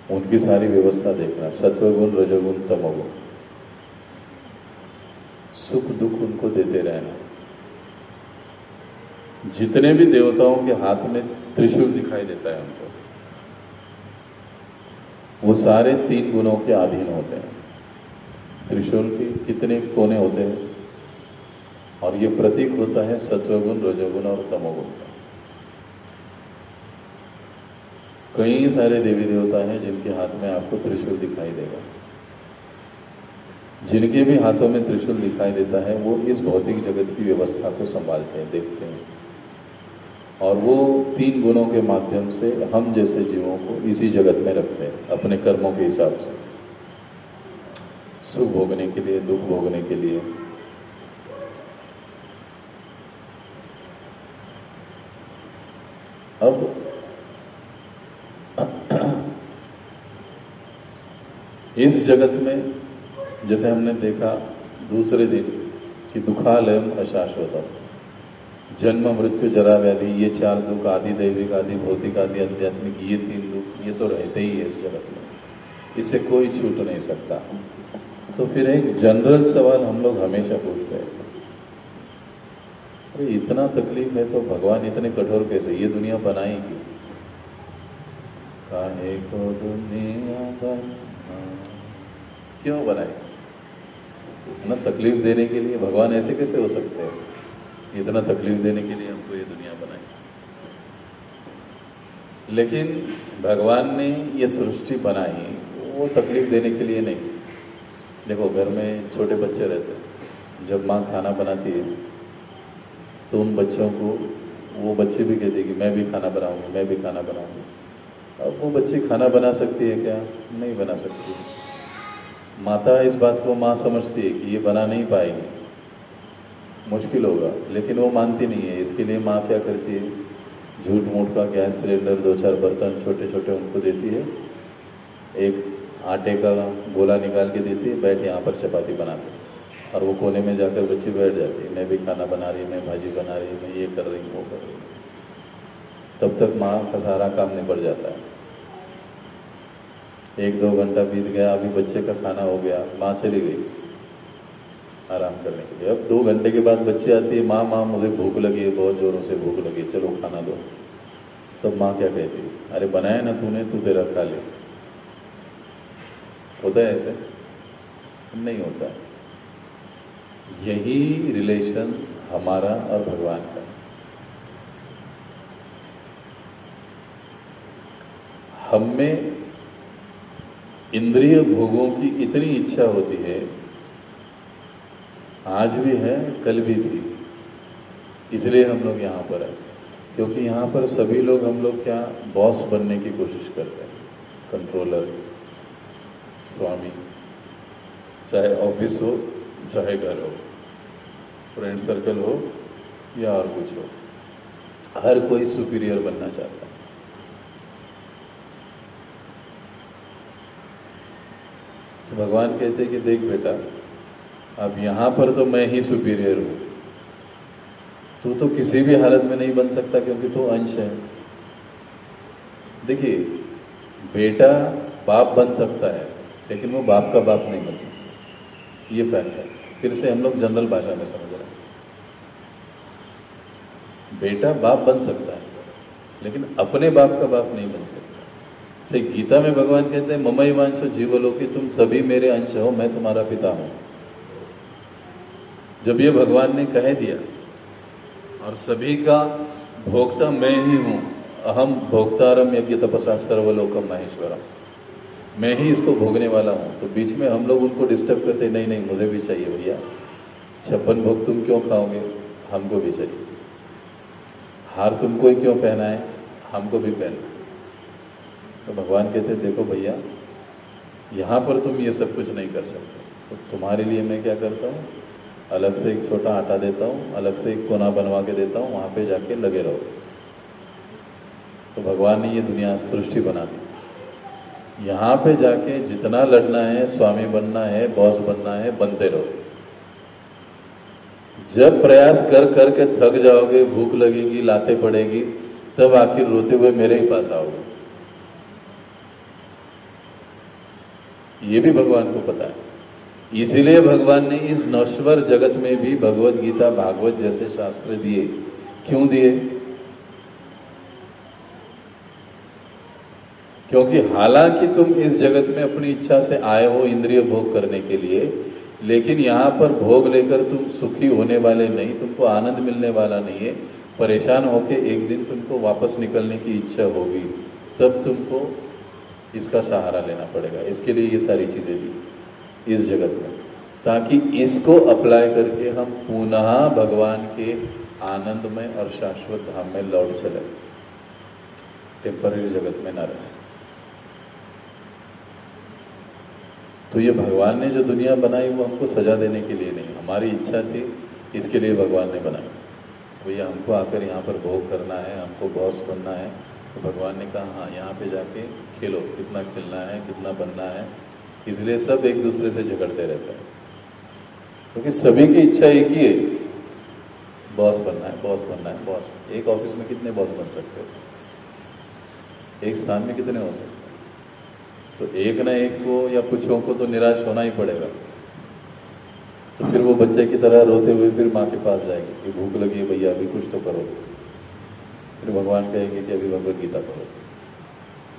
उनकी सारी व्यवस्था देखना, सत्वगुण, रजोगुण, तमोगुण, सुख दुख उनको देते रहना। जितने भी देवताओं के हाथ में त्रिशूल दिखाई देता है हमको, वो सारे 3 गुणों के अधीन होते हैं। त्रिशूल के कितने कोने होते हैं, और ये प्रतीक होता है सत्वगुण, रजोगुण और तमोगुण का। कई सारे देवी देवता हैं जिनके हाथ में आपको त्रिशूल दिखाई देगा। जिनके भी हाथों में त्रिशूल दिखाई देता है वो इस भौतिक जगत की व्यवस्था को संभालते हैं, देखते हैं, और वो 3 गुणों के माध्यम से हम जैसे जीवों को इसी जगत में रखते हैं अपने कर्मों के हिसाब से, सुख भोगने के लिए, दुख भोगने के लिए। अब इस जगत में जैसे हमने देखा दूसरे दिन कि दुखालयम अशाश्वतम, जन्म मृत्यु जरा व्याधि, ये 4 दुख, आदि दैविक, आदि भौतिक, आदि आध्यात्मिक, ये 3 दुख, ये तो रहते ही है इस जगत में, इससे कोई छूट नहीं सकता। तो फिर एक जनरल सवाल हम लोग हमेशा पूछते हैं, अरे इतना तकलीफ है तो भगवान इतने कठोर कैसे, ये दुनिया बनाई क्यों? काहे को दुनिया क्यों बनाई? इतना तकलीफ देने के लिए भगवान ऐसे कैसे हो सकते हैं? इतना तकलीफ देने के लिए हमको ये दुनिया बनाई। लेकिन भगवान ने ये सृष्टि बनाई वो तकलीफ देने के लिए नहीं। देखो घर में छोटे बच्चे रहते हैं, जब माँ खाना बनाती है तो उन बच्चों को, वो बच्चे भी कहते हैं कि मैं भी खाना बनाऊंगी, मैं भी खाना बनाऊंगी। अब वो बच्ची खाना बना सकती है क्या? नहीं बना सकती। माता इस बात को माँ समझती है कि ये बना नहीं पाएगी, मुश्किल होगा, लेकिन वो मानती नहीं है। इसके लिए माँ क्या करती है, झूठ मूठ का गैस सिलेंडर, 2-4 बर्तन छोटे छोटे उनको देती है, एक आटे का गोला निकाल के देती है, बैठ यहाँ पर चपाती बनाते, और वो कोने में जाकर बच्ची बैठ जाती है, मैं भी खाना बना रही, मैं भाजी बना रही, मैं ये कर रही हूँ, वो कर रही हूँ। तब तक माँ का सारा काम निपट जाता है। 1-2 घंटा बीत गया, अभी बच्चे का खाना हो गया, माँ चली गई आराम करने के लिए। अब 2 घंटे के बाद बच्ची आती है, माँ माँ मुझे भूख लगी है, बहुत ज़ोरों से भूख लगी, चलो खाना दो। तब माँ क्या कहती है, अरे बनाया ना तूने, तू तेरा खा ले। होता है ऐसे? नहीं होता है। यही रिलेशन हमारा और भगवान का है। हम में इंद्रिय भोगों की इतनी इच्छा होती है, आज भी है, कल भी थी, इसलिए हम लोग यहाँ पर हैं। क्योंकि यहाँ पर सभी लोग, हम लोग क्या बॉस बनने की कोशिश करते हैं, कंट्रोलर, स्वामी, चाहे ऑफिस हो, चाहे घर हो, फ्रेंड सर्कल हो या और कुछ हो, हर कोई सुपीरियर बनना चाहता है। तो भगवान कहते हैं कि देख बेटा, अब यहाँ पर तो मैं ही सुपीरियर हूँ, तू तो किसी भी हालत में नहीं बन सकता क्योंकि तू अंश है। देखिए, बेटा बाप बन सकता है लेकिन वो बाप का बाप नहीं बन सकता, ये फैक्ट है। फिर से हम लोग जनरल भाषा में समझ रहे हैं। बेटा बाप बन सकता है लेकिन अपने बाप का बाप नहीं बन सकता। सही, गीता में भगवान कहते हैं ममैवांशो जीवलोकी, तुम सभी मेरे अंश हो, मैं तुम्हारा पिता हूं। जब ये भगवान ने कह दिया और सभी का भोक्ता मैं ही हूं, अहम भोक्तारम यज्ञ तपसा सर्वलोकम महेश्वरम, मैं ही इसको भोगने वाला हूं। तो बीच में हम लोग उनको डिस्टर्ब करते, नहीं नहीं मुझे भी चाहिए भैया, 56 भोग तुम क्यों खाओगे, हमको भी चाहिए। हार तुमको ही क्यों पहना है, हमको भी पहना। तो भगवान कहते देखो भैया, यहाँ पर तुम ये सब कुछ नहीं कर सकते, तो तुम्हारे लिए मैं क्या करता हूँ, अलग से एक छोटा आटा देता हूँ, अलग से एक कोना बनवा के देता हूँ, वहाँ पे जाके लगे रहो। तो भगवान ने ये दुनिया सृष्टि बना दी, यहाँ पे जाके जितना लड़ना है, स्वामी बनना है, बॉस बनना है, बनते रहो। जब प्रयास कर कर के थक जाओगे, भूख लगेगी, लाते पड़ेगी, तब आखिर रोते हुए मेरे ही पास आओगे। ये भी भगवान को पता है। इसीलिए भगवान ने इस नश्वर जगत में भी भगवत गीता, भागवत जैसे शास्त्र दिए क्यों दिए? क्योंकि हालांकि तुम इस जगत में अपनी इच्छा से आए हो इंद्रिय भोग करने के लिए, लेकिन यहाँ पर भोग लेकर तुम सुखी होने वाले नहीं, तुमको आनंद मिलने वाला नहीं है। परेशान होके एक दिन तुमको वापस निकलने की इच्छा होगी, तब तुमको इसका सहारा लेना पड़ेगा। इसके लिए ये सारी चीज़ें दी इस जगत में, ताकि इसको अप्लाई करके हम पुनः भगवान के आनंदमय और शाश्वत धाम में लौट चले, टेम्पररी जगत में न रहे। तो ये भगवान ने जो दुनिया बनाई वो हमको सजा देने के लिए नहीं, हमारी इच्छा थी, इसके लिए भगवान ने बनाई। भैया हमको आकर यहाँ पर भोग करना है, हमको बॉस बनना है, तो भगवान ने कहा हाँ यहाँ पे जाके खेलो, कितना खेलना है, कितना बनना है। इसलिए सब एक दूसरे से झगड़ते रहते हैं, क्योंकि सभी की इच्छा एक ही है, बॉस बनना है, बॉस बनना है, बॉस। एक ऑफिस में कितने बॉस बन सकते हो? एक स्थान में कितने हो सकते? तो एक ना एक को या कुछों को तो निराश होना ही पड़ेगा। तो फिर वो बच्चे की तरह रोते हुए फिर माँ के पास जाएगी कि भूख लगी है भैया, अभी कुछ तो करो। फिर भगवान कहेंगे कि अभी भगवत गीता पढ़ो,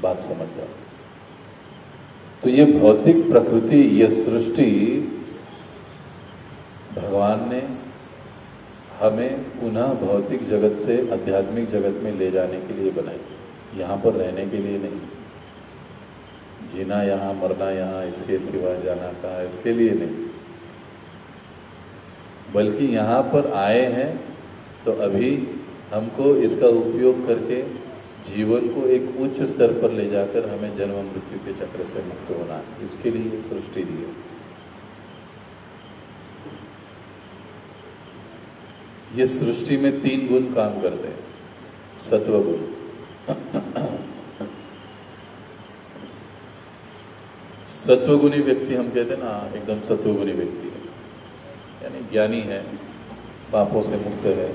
बात समझ जाओ। तो ये भौतिक प्रकृति, ये सृष्टि भगवान ने हमें पुनः भौतिक जगत से आध्यात्मिक जगत में ले जाने के लिए बनाई, यहाँ पर रहने के लिए नहीं। जीना यहाँ, मरना यहाँ, इसके सिवा जाना कहाँ, इसके लिए नहीं। बल्कि यहाँ पर आए हैं तो अभी हमको इसका उपयोग करके जीवन को एक उच्च स्तर पर ले जाकर हमें जन्म मृत्यु के चक्र से मुक्त होना है। इसके लिए ये सृष्टि दी है। ये सृष्टि में 3 गुण काम करते हैं। सत्व गुण, सत्वगुणी व्यक्ति हम कहते हैं ना, एकदम सत्वगुणी व्यक्ति है, यानी ज्ञानी है, पापों से मुक्त है,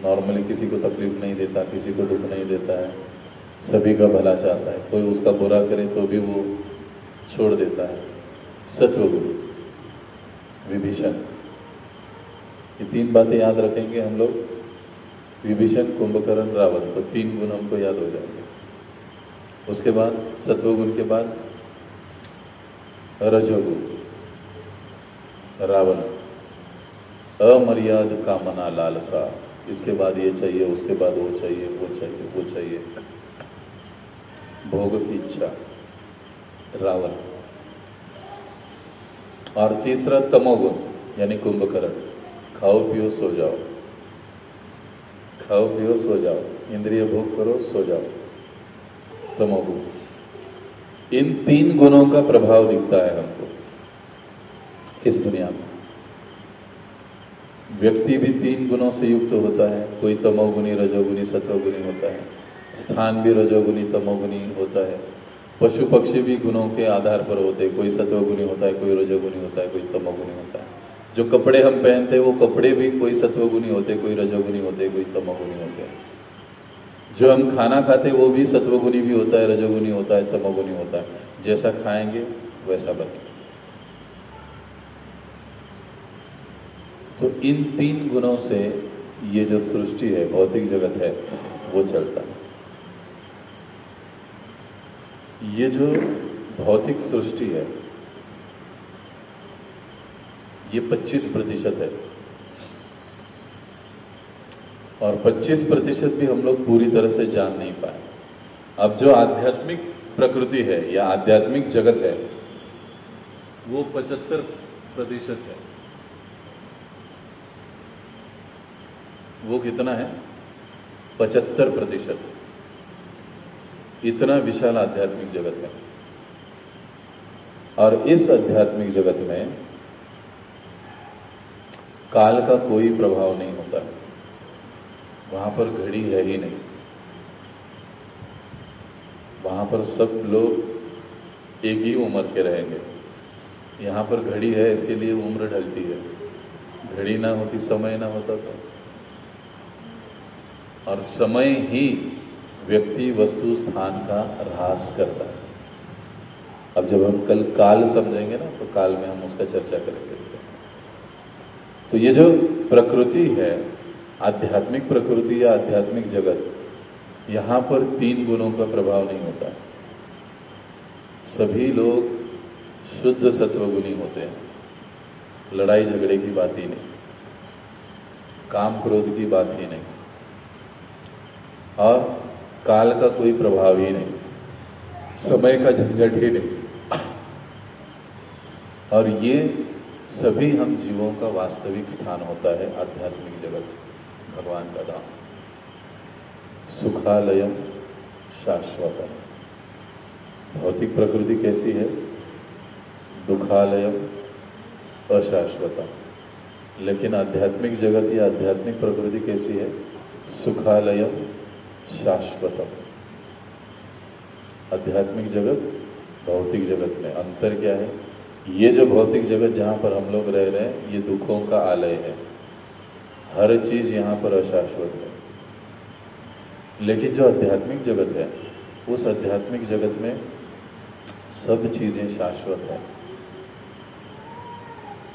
नॉर्मली किसी को तकलीफ नहीं देता, किसी को दुख नहीं देता है, सभी का भला चाहता है, कोई उसका बुरा करे तो भी वो छोड़ देता है। सत्वगुणी विभीषण, ये 3 बातें याद रखेंगे हम लोग, विभीषण, कुंभकर्ण, रावण, तो 3 गुण हमको याद हो जाएंगे। उसके बाद सत्वगुण के बाद रजोगुण, रावण, अमर्याद कामना लालसा, इसके बाद ये चाहिए, उसके बाद वो चाहिए, वो चाहिए, वो चाहिए, भोग की इच्छा, रावण। और तीसरा तमोगुण यानी कुंभकर्ण, खाओ पियो सो जाओ, खाओ पियो सो जाओ, इंद्रिय भोग करो, सो जाओ, तमोगुण। इन 3 गुणों का प्रभाव दिखता है हमको इस दुनिया में। व्यक्ति भी 3 गुणों से युक्त होता है, कोई तमोगुणी, रजोगुणी, सत्वगुणी होता है। स्थान भी रजोगुणी, तमोगुणी होता है। पशु पक्षी भी गुणों के आधार पर होते हैं, कोई सत्वगुणी होता है, कोई रजोगुणी होता है, कोई तमोगुणी होता है। जो कपड़े हम पहनते हैं वो कपड़े भी कोई सत्वगुणी होते हैं, कोई रजोगुणी होते हैं, कोई तमोगुणी होते हैं। जो हम खाना खाते हैं वो भी सत्वगुणी भी होता है, रजोगुणी होता है, तमोगुणी होता है। जैसा खाएंगे वैसा बनेंगे। तो इन 3 गुणों से ये जो सृष्टि है, भौतिक जगत है, वो चलता है। ये जो भौतिक सृष्टि है ये 25% है, और 25% भी हम लोग पूरी तरह से जान नहीं पाए। अब जो आध्यात्मिक प्रकृति है या आध्यात्मिक जगत है वो 75% है। वो कितना है? 75%। इतना विशाल आध्यात्मिक जगत है। और इस आध्यात्मिक जगत में काल का कोई प्रभाव नहीं होता है। वहां पर घड़ी है ही नहीं। वहां पर सब लोग एक ही उम्र के रहेंगे। यहाँ पर घड़ी है, इसके लिए उम्र ढलती है। घड़ी ना होती, समय ना होता तो, और समय ही व्यक्ति, वस्तु, स्थान का ह्रास करता है। अब जब हम कल काल समझेंगे ना, तो काल में हम उसका चर्चा करेंगे। तो ये जो प्रकृति है, आध्यात्मिक प्रकृति या आध्यात्मिक जगत, यहाँ पर 3 गुणों का प्रभाव नहीं होता है। सभी लोग शुद्ध सत्वगुणी होते हैं, लड़ाई झगड़े की बात ही नहीं, काम क्रोध की बात ही नहीं, और काल का कोई प्रभाव ही नहीं, समय का झंझट ही नहीं। और ये सभी हम जीवों का वास्तविक स्थान होता है आध्यात्मिक जगत, भगवान का धाम। सुखालयम शाश्वतम। भौतिक प्रकृति कैसी है? दुखालयम, अशाश्वतम। लेकिन आध्यात्मिक जगत या आध्यात्मिक प्रकृति कैसी है? सुखालयम शाश्वतम। आध्यात्मिक जगत भौतिक जगत में अंतर क्या है? ये जो भौतिक जगत जहाँ पर हम लोग रह रहे हैं, ये दुखों का आलय है, हर चीज यहाँ पर अशाश्वत है। लेकिन जो आध्यात्मिक जगत है, उस आध्यात्मिक जगत में सब चीजें शाश्वत है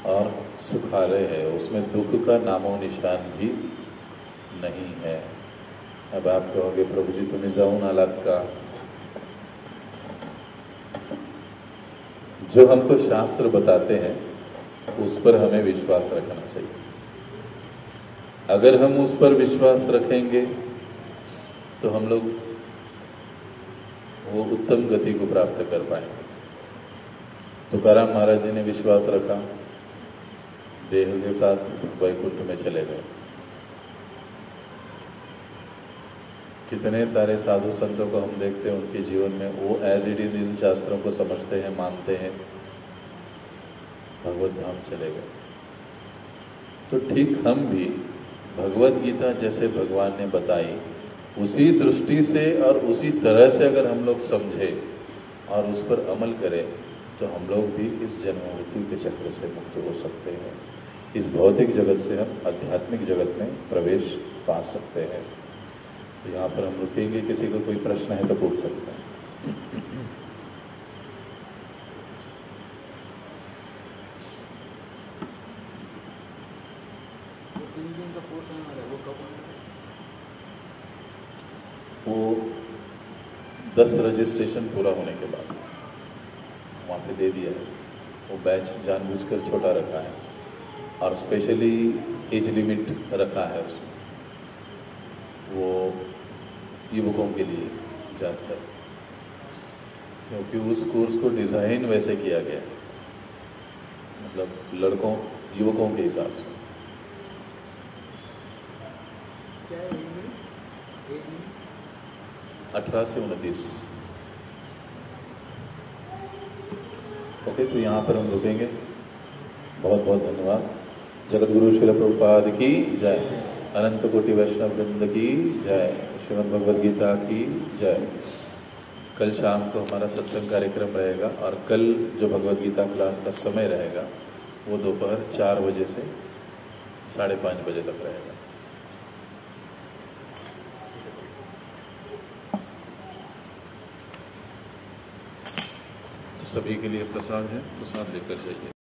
और सुखालय है, उसमें दुख का नामो निशान भी नहीं है। अब आप कहोगे प्रभु जी तुम्हें जाऊन आलात का, जो हमको शास्त्र बताते हैं उस पर हमें विश्वास रखना चाहिए। अगर हम उस पर विश्वास रखेंगे तो हम लोग वो उत्तम गति को प्राप्त कर पाएंगे। तुकाराम महाराज जी ने विश्वास रखा, देह के साथ वैकुंठ में चले गए। कितने सारे साधु संतों को हम देखते हैं, उनके जीवन में वो एज इट इज इन शास्त्रों को समझते हैं, मानते हैं, भगवत धाम चले गए। तो ठीक हम भी भगवत गीता जैसे भगवान ने बताई उसी दृष्टि से और उसी तरह से अगर हम लोग समझें और उस पर अमल करें तो हम लोग भी इस जन्म मृत्यु के चक्र से मुक्त हो सकते हैं। इस भौतिक जगत से हम आध्यात्मिक जगत में प्रवेश पा सकते हैं। तो यहाँ पर हम रुकेंगे, किसी को कोई प्रश्न है तो पूछ सकते हैं। वो 10 रजिस्ट्रेशन पूरा होने के बाद वहाँ पे दे दिया है। वो बैच जानबूझकर छोटा रखा है और स्पेशली एज लिमिट रखा है उसमें, वो युवकों के लिए ज़्यादातर, क्योंकि उस कोर्स को डिज़ाइन वैसे किया गया है, मतलब लड़कों युवकों के हिसाब से। क्या है 18 से 29। ओके, तो यहाँ पर हम रुकेंगे। बहुत बहुत धन्यवाद। जगत गुरु श्रील प्रभुपाद की जय, अनंत कोटि वैष्णव वृंद की जय, श्रीमद् भगवद गीता की जय। कल शाम को हमारा सत्संग कार्यक्रम रहेगा और कल जो भगवद गीता क्लास का समय रहेगा वो दोपहर 4 बजे से 5:30 बजे तक रहेगा। तो सभी के लिए प्रसाद है, प्रसाद लेकर जाइए।